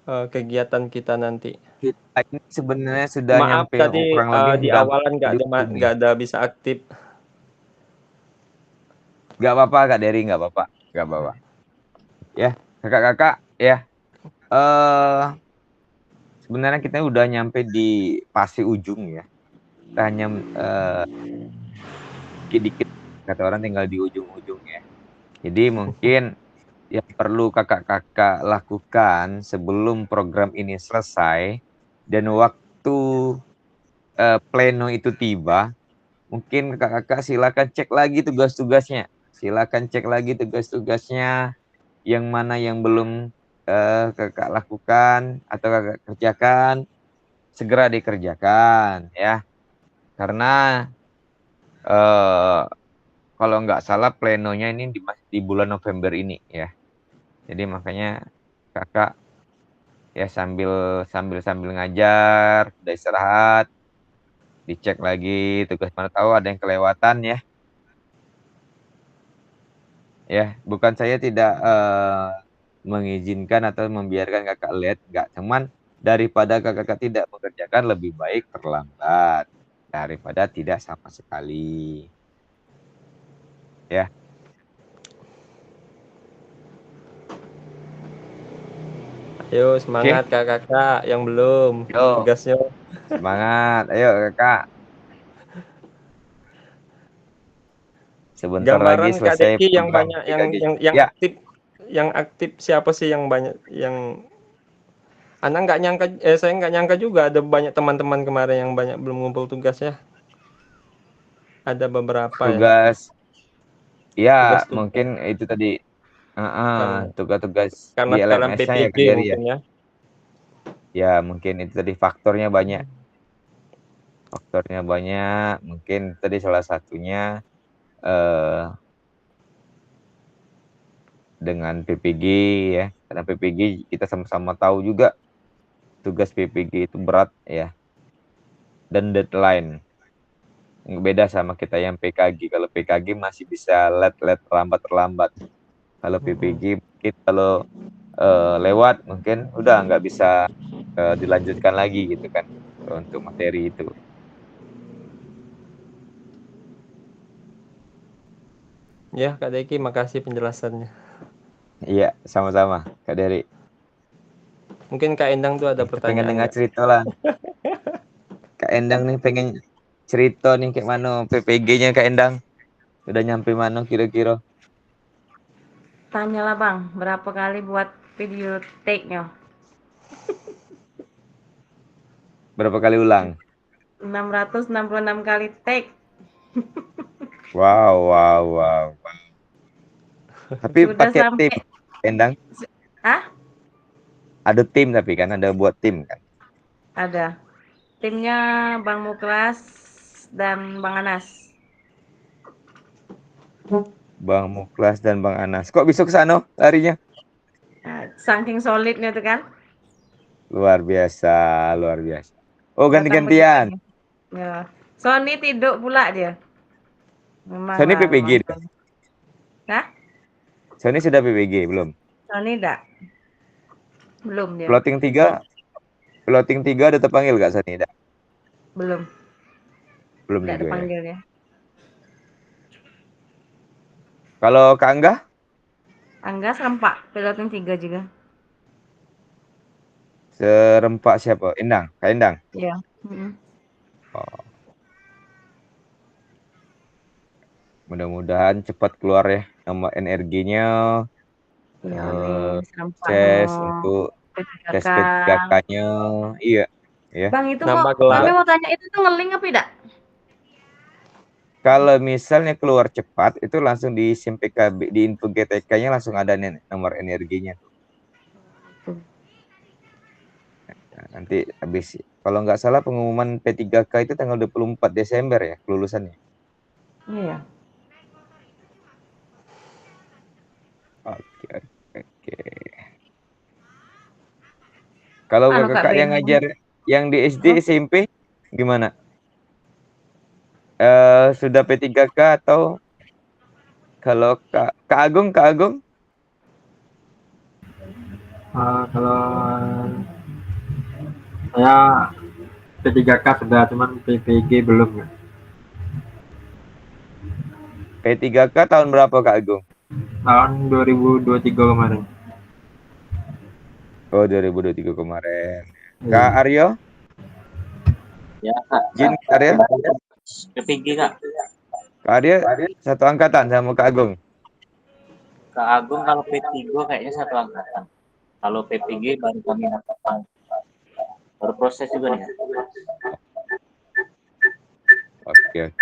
kegiatan kita nanti. Kita ini sebenarnya sudah Maaf nyampe tadi kurang lebih di awalan nggak ada bisa aktif. Gak apa-apa Kak Dery, gak apa-apa. Ya, kakak-kakak ya. Sebenarnya kita udah nyampe di fase ujung ya. Kita hanya dikit-dikit kata orang tinggal di ujung-ujung ya. Jadi mungkin yang perlu kakak-kakak lakukan sebelum program ini selesai dan waktu pleno itu tiba, mungkin kakak-kakak silakan cek lagi tugas-tugasnya. Yang mana yang belum kakak lakukan atau kakak kerjakan, segera dikerjakan ya. Karena kalau nggak salah plenonya ini di bulan November ini ya. Jadi makanya kakak ya sambil ngajar, udah istirahat, dicek lagi tugas, mana tahu ada yang kelewatan ya. Ya, bukan saya tidak mengizinkan atau membiarkan kakak lihat, enggak. Cuman daripada kakak tidak mengerjakan, lebih baik terlambat daripada tidak sama sekali. Ya. Ayo semangat kakak-kakak yang belum tugasnya. Semangat, ayo kakak. Sebentar Gambaran lagi selesai Kak Deki yang banyak yang aktif siapa sih yang banyak yang Anak nggak nyangka, saya nggak nyangka juga ada banyak teman-teman kemarin yang banyak belum ngumpul tugasnya. Ada beberapa tugas. Ya, tugas mungkin itu tadi tugas karena di sekarang LMS-nya ya PPB mungkin ya. Ya, mungkin itu tadi faktornya banyak. Mungkin tadi salah satunya dengan PPG ya. Karena PPG kita sama-sama tahu juga tugas PPG itu berat ya. Dan deadline. Beda sama kita yang PKG. Kalau PKG masih bisa terlambat. Kalau PPG mungkin kalau lewat mungkin udah nggak bisa dilanjutkan lagi gitu kan untuk materi itu. Ya, Kak Deki, makasih penjelasannya. Iya, sama-sama, Kak Dery. Mungkin Kak Endang tuh ada Pengen pertanyaan dengar nggak? cerita lah. Kak Endang nih pengen cerita nih kayak mana PPG-nya Kak Endang. Udah nyampe mana kira-kira? Tanyalah Bang, berapa kali buat video take-nya? Berapa kali ulang? 666 kali take. Wow. Tapi Sudah pakai sampai. tim, Endang. Hah? Ada tim tapi kan ada buat tim kan. Ada. Timnya Bang Muklas dan Bang Anas. Bang Muklas dan Bang Anas. Kok bisa ke sana larinya? Nah, saking solidnya tuh kan. Luar biasa. Oh, Datang ganti-gantian. begini. Ya. Sony tidur pula dia. Memang Sony lah, PPG. memang. Hah? Sony sudah PPG belum? Sony enggak? Belum dia. Plotting 3 udah terpanggil gak Sony? Belum. Belum Enggak juga dipanggil ya. ya. Kalau Kak Angga? Angga serempak, piloting 3 juga. Serempak siapa? Endang, Kak Endang. Iya. Oh. Mudah-mudahan cepat keluar ya nama NRG-nya. Ya, amin. Serempak Tes no. untuk tes P3K. P3K-nya. Iya. Ya. Bang itu Nambah kok, gelar. kami mau tanya itu tuh ngeling apa tidak? Kalau misalnya keluar cepat itu langsung di SIM PKB, di info GTK-nya langsung ada nomor energinya. Nah, nanti habis kalau nggak salah pengumuman P3K itu tanggal 24 Desember ya kelulusannya. Iya. Oke. Kalau kakak yang ngajar yang di SD SMP gimana? Sudah P3K atau kalau Kak Agung? Kalau saya P3K sudah, cuman PPG belum ya. P3K tahun berapa Kak Agung? Tahun 2023 kemarin. Oh, 2023 kemarin. Kak Aryo? Ya, Kak. Jin Aryo? PPG, Kak. Kak Aryo satu angkatan sama Kak Agung. Kak Agung kalau P3 kayaknya satu angkatan. Kalau PPG baru kami angkatan. Baru proses juga nih. Oke.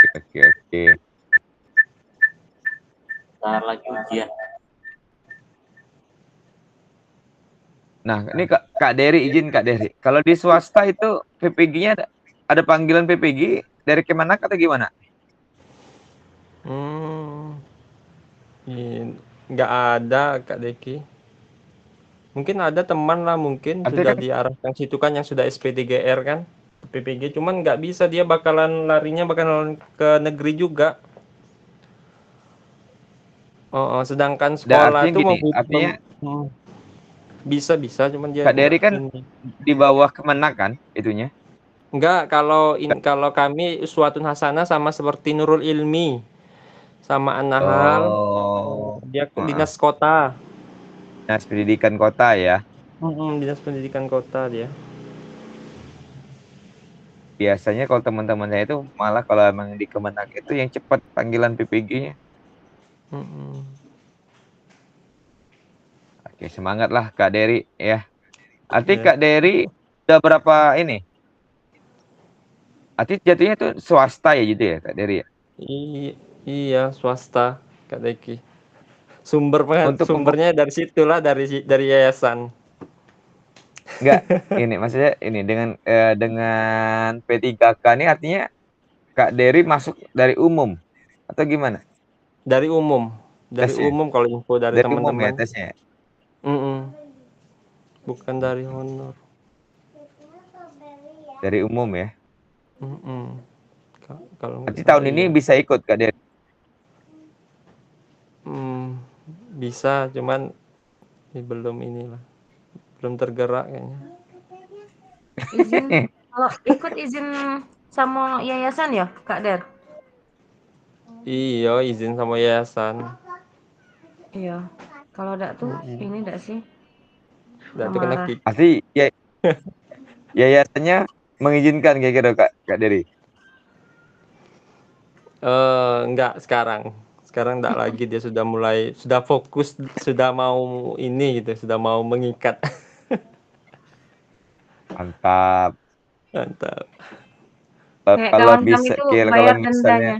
Ntar lagi ujian. Nah, ini Kak Dery, izin Kak Dery. Kalau di swasta itu PPG-nya ada panggilan PPG dari Kemenak atau gimana? Nggak ada Kak Deki. Mungkin ada teman lah mungkin sudah diarahkan situ kan yang sudah SP3GR kan PPG, cuman nggak bisa, dia bakalan ke negeri juga. Sedangkan sekolah itu bisa cuman dia Kak Dery kan di bawah Kemenak kan itunya? Enggak, kalau kami Uswatun Hasanah sama seperti Nurul Ilmi sama An-Nahal. Dia dinas kota. Dinas Pendidikan Kota ya. Dinas Pendidikan Kota dia. Biasanya kalau teman-teman saya itu malah kalau emang di Kemenak itu yang cepat panggilan PPG-nya. Oke, semangatlah Kak Dery ya. Arti Kak Dery udah berapa ini? Arti jatuhnya itu swasta ya gitu ya Kak Dery ya? Iya, swasta Kak Deki. Sumbernya dari situlah, dari yayasan. Enggak, ini maksudnya ini dengan P3K ini artinya Kak Dery masuk dari umum atau gimana? Dari umum. Dari Tesnya? umum kalau info dari Dari umum ya teman-teman. tesnya? Bukan dari honor. Dari umum ya? Kalau nggak Berarti salah tahun ini iya. bisa ikut Kak Dery? Bisa, cuman belum tergerak kayaknya. Izin kalau ikut izin sama yayasan ya, Kak Der? Iya, izin sama yayasan. Iya. Kalau enggak tuh ini enggak sih? Berarti kena Marah. kick. Pasti ya, yayasannya mengizinkan kayak gitu Kak Dery? Enggak sekarang. Sekarang enggak lagi, dia sudah fokus, sudah mau ini gitu, sudah mau mengikat. Mantap. Mantap. Kayak Kalau kawan kami bisa tuh kalau bayar misalnya dendanya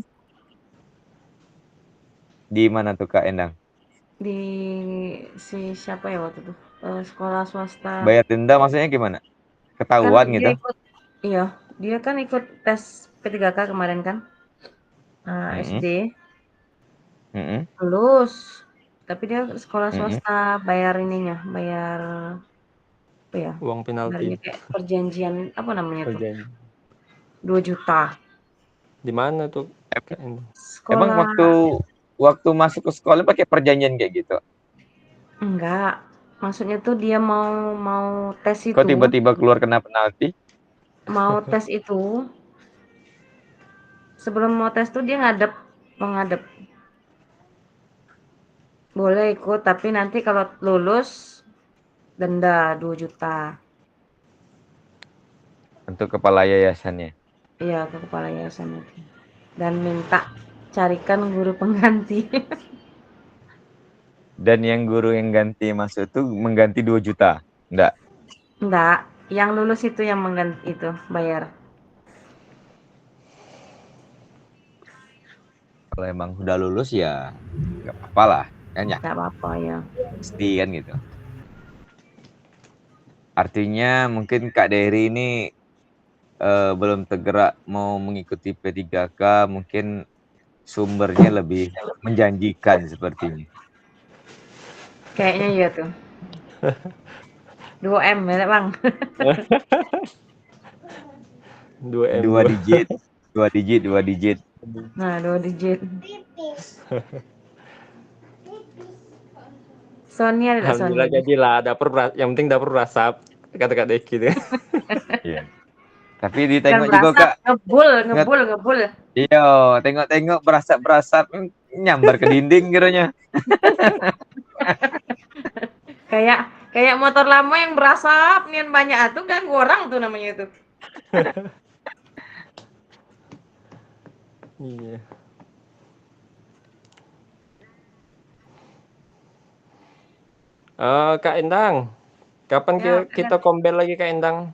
di mana tuh Kak Endang? di siapa ya waktu itu? Sekolah swasta. Bayar denda maksudnya gimana? Kan Ketahuan dia gitu? ikut, iya, dia kan ikut tes P3K kemarin kan, SD, lulus, tapi dia sekolah swasta, bayar ininya, bayar apa ya? Uang penalti. Bayarnya kayak perjanjian apa namanya tuh? Perjanjian. 2 juta. Di mana tuh? Emang Sekolah waktu masuk ke sekolah pakai perjanjian kayak gitu? enggak. Maksudnya tuh dia mau tes Kok itu, tiba-tiba keluar kena penalti? mau tes itu, sebelum mau tes tuh dia menghadap. Boleh ikut, tapi nanti kalau lulus denda 2 juta. Untuk kepala yayasannya? Iya, ke kepala yayasan itu. Dan minta carikan guru pengganti. Dan yang guru yang ganti masuk itu mengganti 2 juta? Enggak? Enggak, yang lulus itu yang mengganti itu, bayar. Kalau emang udah lulus ya nggak apa-apa lah, kan ya? Enggak apa-apa ya. Pasti kan gitu. Artinya mungkin Kak Dery ini belum tergerak mau mengikuti P3K, mungkin sumbernya lebih menjanjikan sepertinya. Kayaknya iya tuh. 2M ya, Bang. 2M. 2 digit. Nah, 2 digit. Sonia ada Alhamdulillah Sonia. jadilah, yang penting dapur berasap, kata Kak Deki gitu. Iya. Tapi ditengok juga Kak. Ngebul. Iya, tengok-tengok berasap nyambar ke dinding kiranya. Kayak motor lama yang berasap nian banyak tuh ganggu orang tuh namanya itu. Iya. Kak Endang, kapan Ya, kita kombel lagi Kak Endang?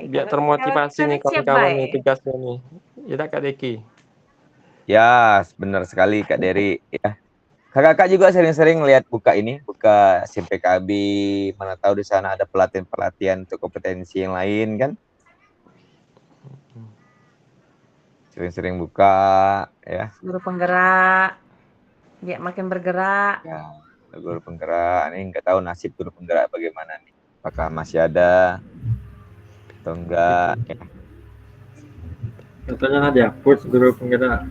Biar termotivasi nih kawan-kawan nih tugasnya nih. Ya Kak Deki. Ya, benar sekali Kak Dery ya. Kakak juga sering-sering lihat buka SMPKB, mana tahu di sana ada pelatihan-pelatihan untuk kompetensi yang lain kan. Sering-sering buka ya. Guru penggerak, biar makin bergerak. Ya, guru penggerak. Ini nggak tahu nasib guru penggerak bagaimana nih. Apakah masih ada atau enggak ya. Katanya ada push guru penggerak.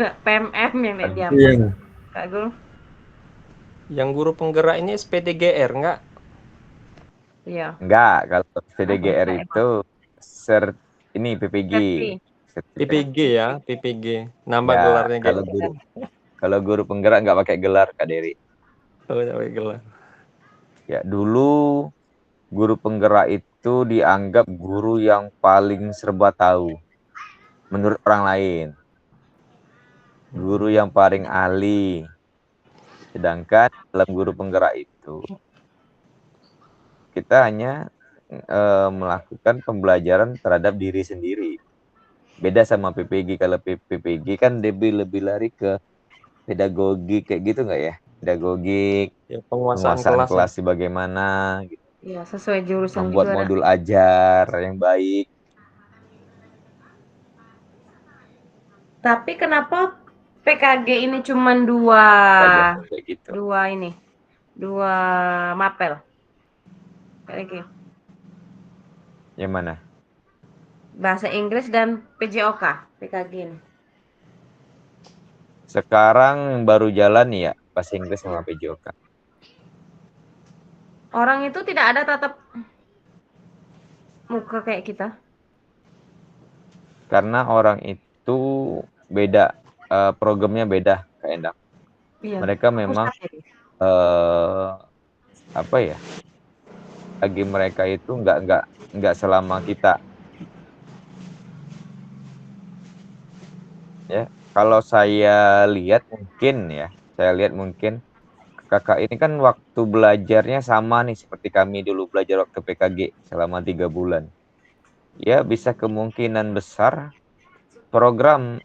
PMM yang dihapus. Iya. Kak Guru. Yang guru penggerak ini SPDGR enggak? Iya. Enggak, kalau SPDGR itu ini PPG. PPG ya, PPG. Nambah Ya, gelarnya kalau guru penggerak nggak pakai gelar Kak Dery. Oh, nggak pakai gelar. Ya, dulu guru penggerak itu dianggap guru yang paling serba tahu menurut orang lain. Guru yang paling ahli. Sedangkan dalam guru penggerak itu kita hanya melakukan pembelajaran terhadap diri sendiri. Beda sama PPG. Kalau PPG kan lebih lari ke pedagogik kayak gitu nggak ya? Pedagogik, Ya, penguasaan kelas bagaimana gitu. Iya, sesuai jurusan Membuat juga. Modul ajar yang baik. Tapi kenapa PKG ini cuma dua kayak gitu. dua mapel? Kayak Yang mana? bahasa Inggris dan PJOK PKG ini. Sekarang baru jalan ya bahasa Inggris sama PJOK. Orang itu tidak ada tatap muka kayak kita. Karena orang itu beda, programnya beda, Kak Endang. Iya. Mereka memang apa ya? Bagi mereka itu nggak selama kita. Ya, kalau saya lihat mungkin kakak ini kan waktu belajarnya sama nih seperti kami dulu belajar waktu PKG selama 3 bulan. Ya bisa kemungkinan besar program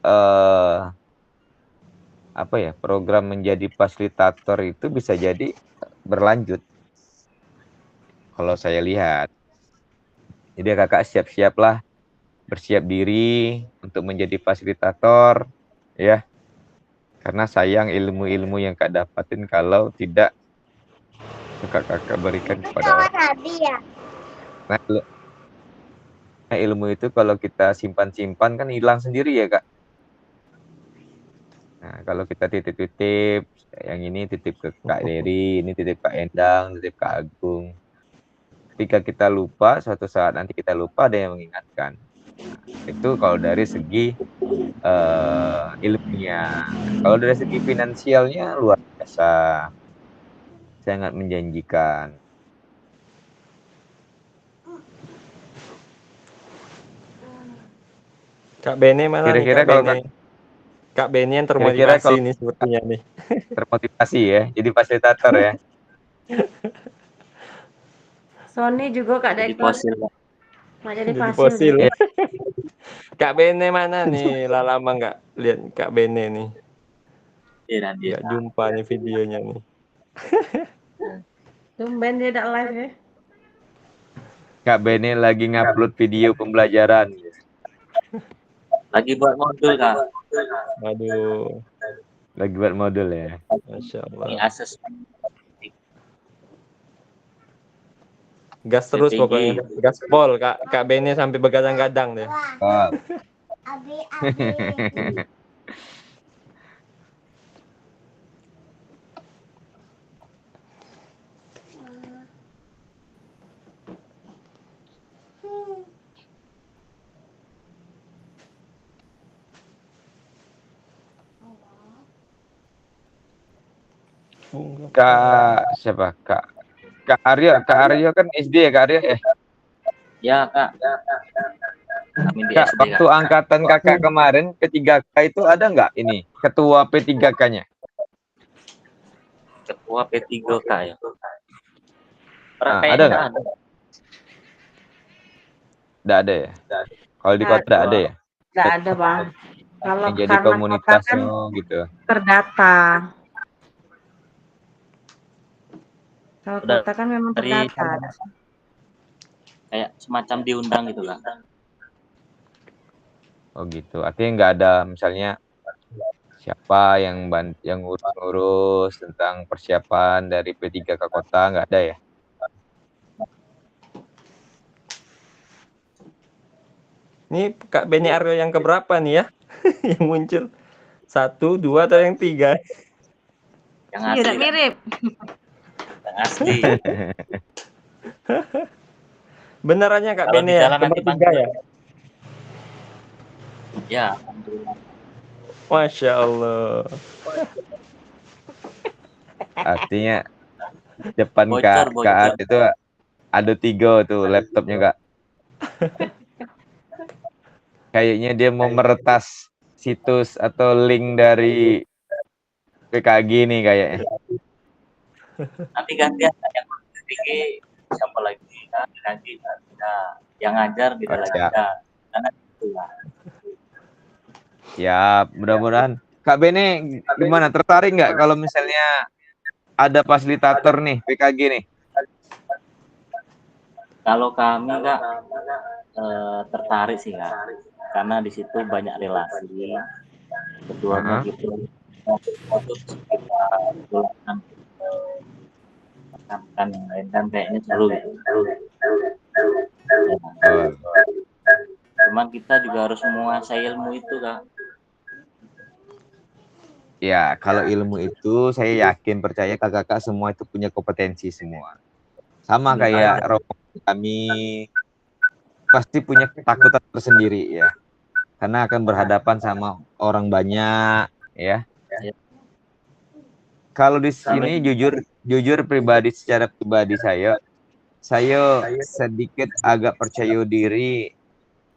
program menjadi fasilitator itu bisa jadi berlanjut. Kalau saya lihat. Jadi kakak siap-siaplah, bersiap diri untuk menjadi fasilitator, ya. Karena sayang ilmu-ilmu yang kak dapatin kalau tidak kakak berikan kepada orang. Nah, ilmu itu kalau kita simpan-simpan kan hilang sendiri ya kak. Nah, kalau kita titip-titip, yang ini titip ke Kak Dery, ini titip Kak Endang, titip Kak Agung. Ketika kita lupa, suatu saat nanti kita lupa ada yang mengingatkan. Nah, itu kalau dari segi ilmunya. Kalau dari segi finansialnya luar biasa, sangat menjanjikan. Kak Bene mana Kira-kira nih Kak kalau Bene? Kak Bene yang kira-kira termotivasi kalau nih sepertinya nih. termotivasi ya, jadi fasilitator ya. Sony juga Kak Jadi Dekon. fosil. Mau jadi Jadi fosil. fosil. dia. Kak Bene mana nih? Lama nggak lihat Kak Bene nih. Nggak jumpa nih videonya nih. Tumben dia tidak live ya. Kak Bene lagi ngupload video pembelajaran. Lagi buat modul Kak. Aduh, Lagi buat modul ya. Masya Ini Allah. asesmen Gas terus PPG. pokoknya. Gaspol Kak Bene sampai begadang-gadang deh. Oh. Kak siapa? Kak Aryo kan SD ya Kak Aryo ya? Ya Kak. Kami di Kak, SD waktu Kak. angkatan kakak kemarin P3K itu ada nggak ini ketua P3K-nya? Ketua P3K ya. Ada nggak? Nggak ada ya? Kalau di kota nggak ada ya? Nggak ada bang. Kalau Yang jadi karena kota kan komunitasnya gitu. terdata. Kalau Udah kota kan memang dari terdata. kayak semacam diundang gitu Kak. Oh gitu. Artinya nggak ada misalnya siapa yang ngurus tentang persiapan dari P3K kota nggak ada ya? Ini Kak Bene Aryo yang keberapa nih ya? Yang muncul 1, 2 atau yang 3? Yang Iya, asli. tak mirip. Yang asli. Benerannya Kak Kalau Bene di ya? jalan nanti Kembar 3 ya? Ya. Masya Allah. Artinya depan Bocor. Kak itu ada 3 tuh laptopnya Kak. Kayaknya dia mau meretas situs atau link dari PKG nih kayaknya. Nanti gantian yang PPG siapa lagi? Nanti yang ngajar gitu lagi. Karena itu lah. Ya, mudah-mudahan. Kak Bene gimana? Tertarik nggak kalau misalnya ada fasilitator nih PKG nih? Kalau kami Kak tertarik sih Kak. Karena di situ banyak relasi, keduanya gitu. Terus kita pulang kan yang lain kan kayaknya seru gitu. Betul. Cuman kita juga harus menguasai ilmu itu Kak. Ya, kalau ilmu itu saya yakin percaya kakak-kakak semua itu punya kompetensi semua. Sama kayak rombongan kami pasti punya ketakutan tersendiri ya. Karena akan berhadapan sama orang banyak ya. Kalau di sini jujur pribadi secara pribadi saya sedikit agak percaya diri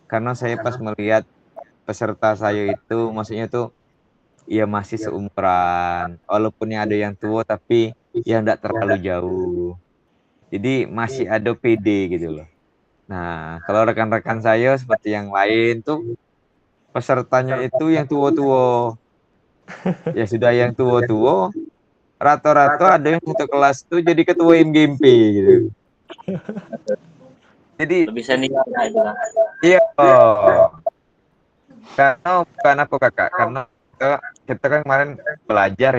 karena saya pas melihat peserta saya itu maksudnya tuh ya masih seumuran, walaupun ada yang tua tapi yang tidak terlalu jauh. Jadi masih ada PD gitu loh. Nah, kalau rekan-rekan saya seperti yang lain tuh pesertanya itu yang tua-tua. Ya sudah yang tua-tua, rata-rata ada yang satu kelas tuh jadi ketua MGMP gitu. Jadi lebih senior itu Kak. iya, karena bukan aku kakak, karena kita kan kemarin belajar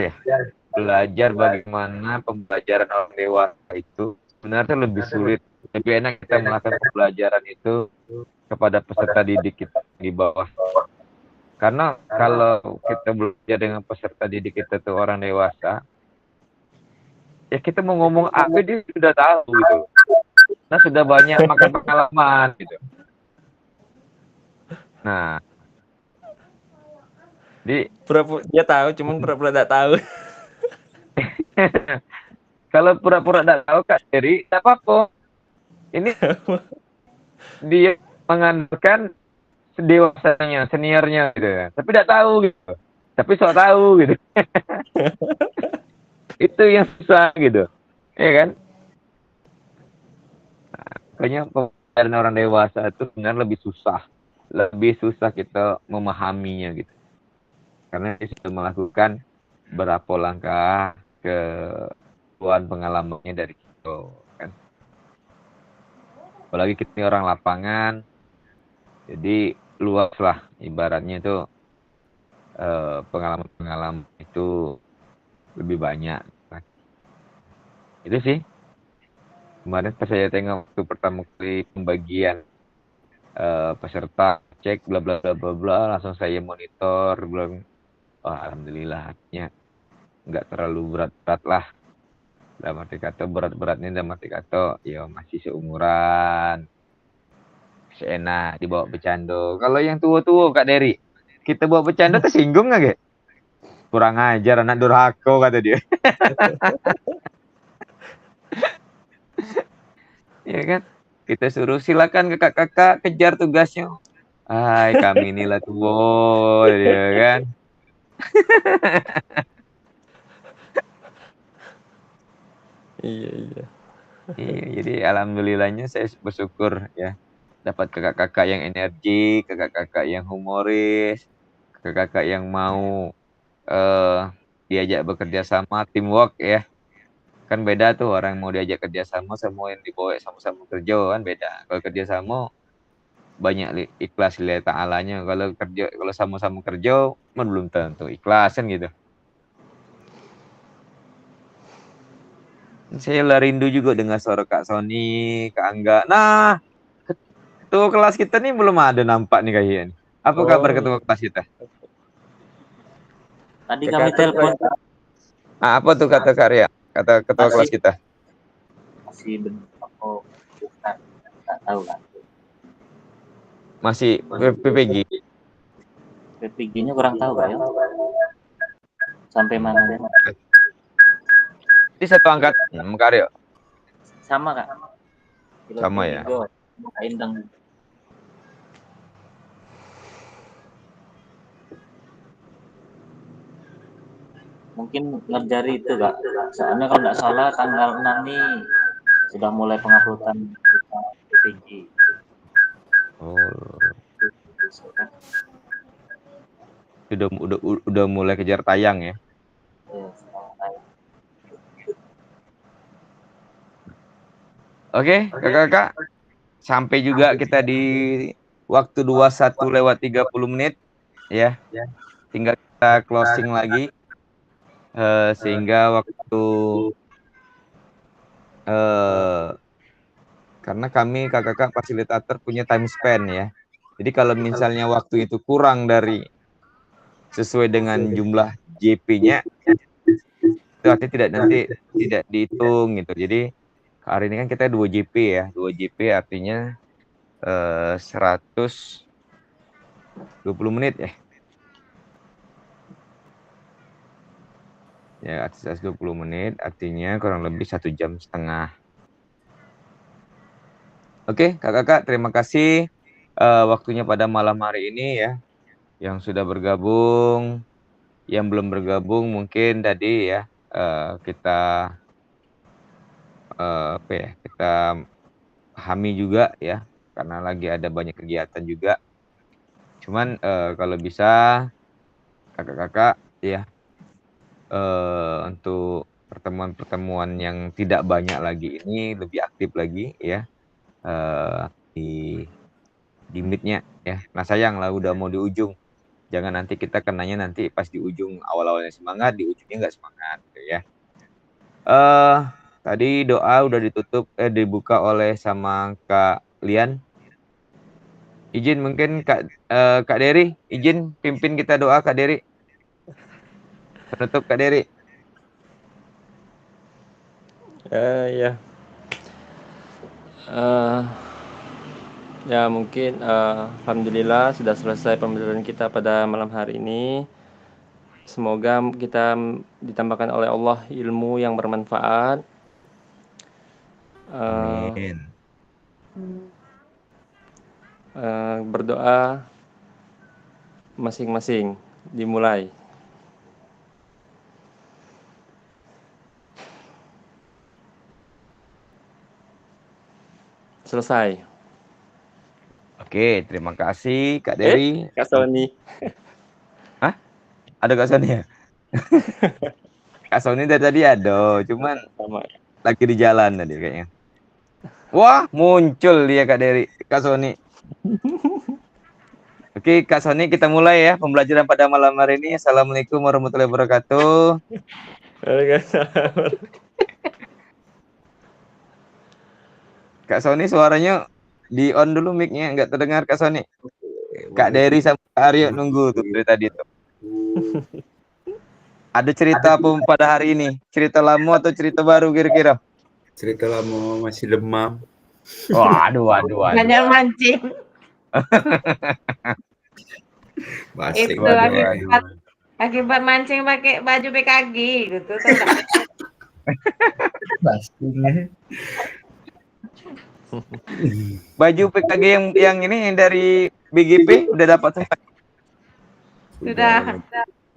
bagaimana pembelajaran orang dewasa itu sebenarnya lebih sulit, lebih enak kita melakukan pembelajaran itu kepada peserta didik kita di bawah. Karena kalau kita belajar dengan peserta didik kita tuh orang dewasa, ya kita mau ngomong apa dia sudah tahu gitu. Nah sudah banyak makan pengalaman gitu. Nah, dia tahu, cuman pura-pura tidak tahu. Kalau pura-pura tidak tahu Kak Dery, tidak apa-apa. Ini dia mengandalkan dewasanya, seniornya gitu ya. Tapi tidak tahu gitu. Tapi sok tahu gitu. Itu yang susah gitu. Iya kan? Nah, makanya pembelajaran orang dewasa itu sebenarnya lebih susah. Lebih susah kita memahaminya gitu. Karena dia sudah melakukan berapa langkah ke pengalamannya dari kita kan. Apalagi kita ini orang lapangan, jadi luas lah ibaratnya itu pengalaman-pengalaman itu lebih banyak. Itu sih kemarin pas saya tengok waktu pertama kali pembagian peserta cek bla bla bla bla bla, langsung saya monitor bilang alhamdulillah artinya nggak terlalu berat-berat lah. Dalam arti kata berat-beratnya dalam arti kata ya masih seumuran, enak dibawa bercanda. Kalau yang tua-tua Kak Dery, kita bawa bercanda tersinggung nggak Kak? Kurang ajar anak durhaka kata dia. Ya kan? Kita suruh silakan kakak-kakak kejar tugasnya. Hai kami inilah tua, ya kan? Iya. Iya, jadi alhamdulillahnya saya bersyukur ya dapat kakak-kakak yang energi, kakak-kakak yang humoris, kakak-kakak yang mau diajak bekerja sama, teamwork ya. Kan beda tuh orang mau diajak kerja sama yang dibawa sama-sama kerja kan beda. Kalau kerja sama banyak ikhlas lillahi ta'alanya. Kalau sama-sama kerja belum tentu ikhlas kan gitu. Saya rindu juga dengan suara Kak Sony, Kak Angga. Nah, ketua kelas kita nih belum ada nampak nih kayaknya. Apa kabar ketua kelas kita? Tadi kami telepon. Apa tuh kata Karya? Kata ketua kelas kita. Masih belum bukan, nggak tahu lah. Masih PPG. PPG-nya kurang tahu Kak ya. Sampai mana ya? Ini satu angkat Karya. Sama Kak. Sama ya. Indang. Mungkin ngerjari itu Kak. Soalnya kalau nggak salah tanggal 6 nih sudah mulai penguploadan PPG. Udah mulai kejar tayang ya. Oke, kakak-kakak. Sampai juga kita di waktu 21:30 ya. Tinggal kita closing lagi sehingga waktu karena kami kakak-kakak fasilitator punya time span ya. Jadi kalau misalnya waktu itu kurang dari sesuai dengan jumlah JP-nya, itu artinya tidak dihitung gitu. Jadi hari ini kan kita 2 JP ya, 2 JP artinya 120 menit ya. Ya, 120 menit artinya kurang lebih 1,5 jam. Oke, kakak-kakak, terima kasih waktunya pada malam hari ini ya. Yang sudah bergabung, yang belum bergabung mungkin tadi ya kita kita pahami juga ya, karena lagi ada banyak kegiatan juga. Cuman kalau bisa kakak-kakak ya untuk pertemuan-pertemuan yang tidak banyak lagi ini lebih aktif lagi ya di meet-nya ya. Nah sayang lah udah mau di ujung. Jangan nanti kita kenanya nanti pas di ujung awal-awalnya semangat, di ujungnya nggak semangat gitu ya. Tadi doa udah dibuka oleh sama Kak Lian. Izin mungkin Kak Dery, izin pimpin kita doa Kak Dery. Penutup Kak Dery. Ya. Ya mungkin alhamdulillah sudah selesai pembelajaran kita pada malam hari ini. Semoga kita ditambahkan oleh Allah ilmu yang bermanfaat. Amin. Berdoa masing-masing dimulai. Selesai. Oke, terima kasih Kak Dery. Kak Sony. Hah? Ada Kak Sony ya? Kak Sony dari tadi ada, cuman lagi di jalan tadi kayaknya. Wah, muncul dia Kak Dery, Kak Sony. Oke, Kak Sony, kita mulai ya pembelajaran pada malam hari ini. Assalamualaikum warahmatullahi wabarakatuh. Kak Sony, suaranya di on dulu mic-nya, nggak terdengar Kak Sony. Kak Dery sama Kak Aryo nunggu tuh dari tadi tuh. Ada cerita apa pada hari ini? Cerita lama atau cerita baru kira-kira? Cerita lama, masih demam. Waduh. Banyak mancing. Basik, Itu akibat mancing pakai baju PKG gitu. Baju PKG yang ini yang dari BGP udah dapat semua? Sudah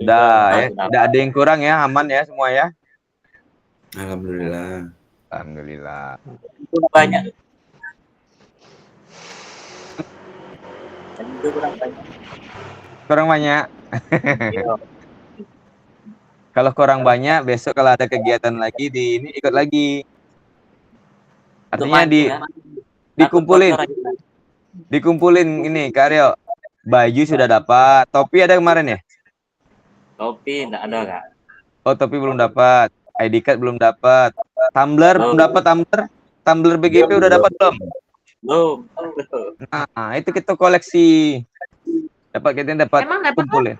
ya. Tidak ada yang kurang ya, aman ya semua ya. Alhamdulillah. Banyak. Kurang banyak. Kalau kurang banyak, besok kalau ada kegiatan lagi di ini ikut lagi. Artinya dikumpulin ini Karyo. Baju sudah dapat, topi ada kemarin ya? Topi enggak ada, Kak. Oh, topi belum dapat. ID card belum dapat. Tumbler belum dapat, tumbler BGP udah dapat belum? Belum. Nah, itu kita koleksi. Dapat kumpulin.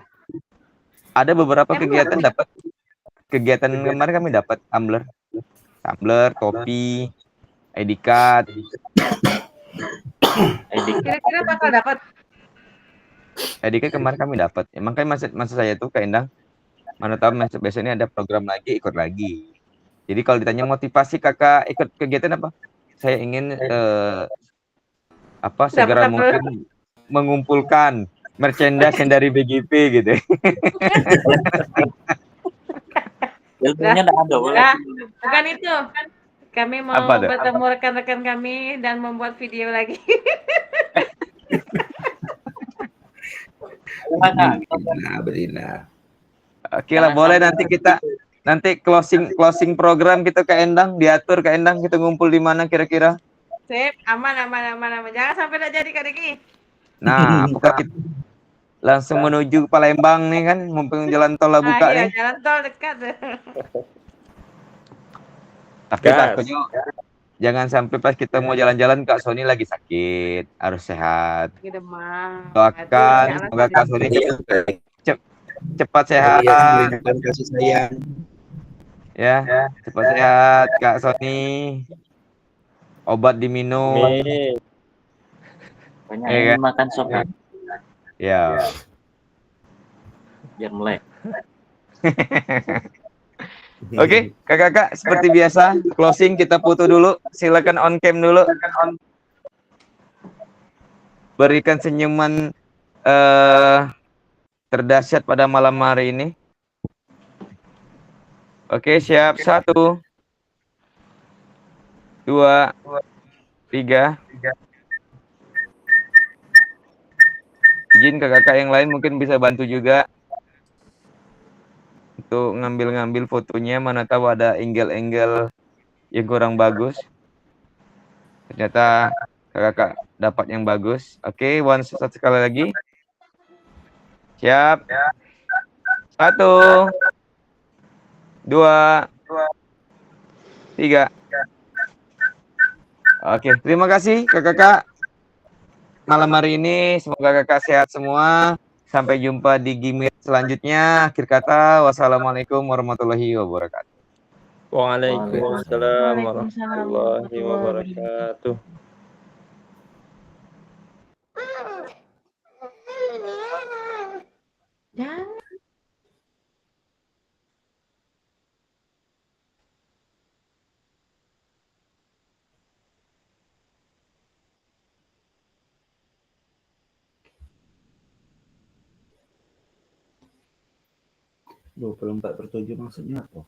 Ada beberapa kegiatan dapat. Kegiatan kemarin kami dapat tumbler, topi, ID card. Kira-kira bakal dapat. ID card kemarin kami dapat. Emang kan masa saya tuh Kak Endang. Mana tahu besok ini ada program lagi, ikut lagi. Jadi kalau ditanya motivasi kakak ikut kegiatan apa? Saya ingin segera mungkin mengumpulkan merchandise yang dari BGP gitu. Ilmunya enggak ada, boleh. Bukan itu. Kami mau bertemu rekan-rekan kami dan membuat video lagi. Benar. Oke lah, boleh nanti closing program kita ke Endang, diatur ke Endang, kita ngumpul di mana kira-kira? Sip, aman. Jangan sampai tidak jadi Kak Diki. Nah, apakah langsung menuju Palembang nih kan, mumpung jalan tol lah buka iya, nih. jalan tol dekat. Tapi takutnya jangan sampai pas kita mau jalan-jalan Kak Sony lagi sakit, harus sehat. Lagi demam. Doakan semoga Kak Sony cepat sehat. Kasih sayang. Ya, cepat sehat Kak Sony. Obat diminum. Banyak makan sop ya. Ya. Biar melek. Oke, kakak-kakak seperti biasa closing kita foto dulu. Silakan on cam dulu. Berikan senyuman terdahsyat pada malam hari ini. Oke, siap. 1, 2, 3. Izin kakak-kakak yang lain mungkin bisa bantu juga untuk ngambil-ngambil fotonya, mana tahu ada angle-angle yang kurang bagus. Ternyata kakak dapat yang bagus. Oke, satu sekali lagi. Siap. 1, 2, 3. Oke, terima kasih kakak-kakak. Malam hari ini semoga kakak sehat semua. Sampai jumpa di Gimit selanjutnya. Akhir kata, wassalamualaikum warahmatullahi wabarakatuh. Waalaikumsalam warahmatullahi wabarakatuh. Jangan. Dua 24/7 maksudnya apa?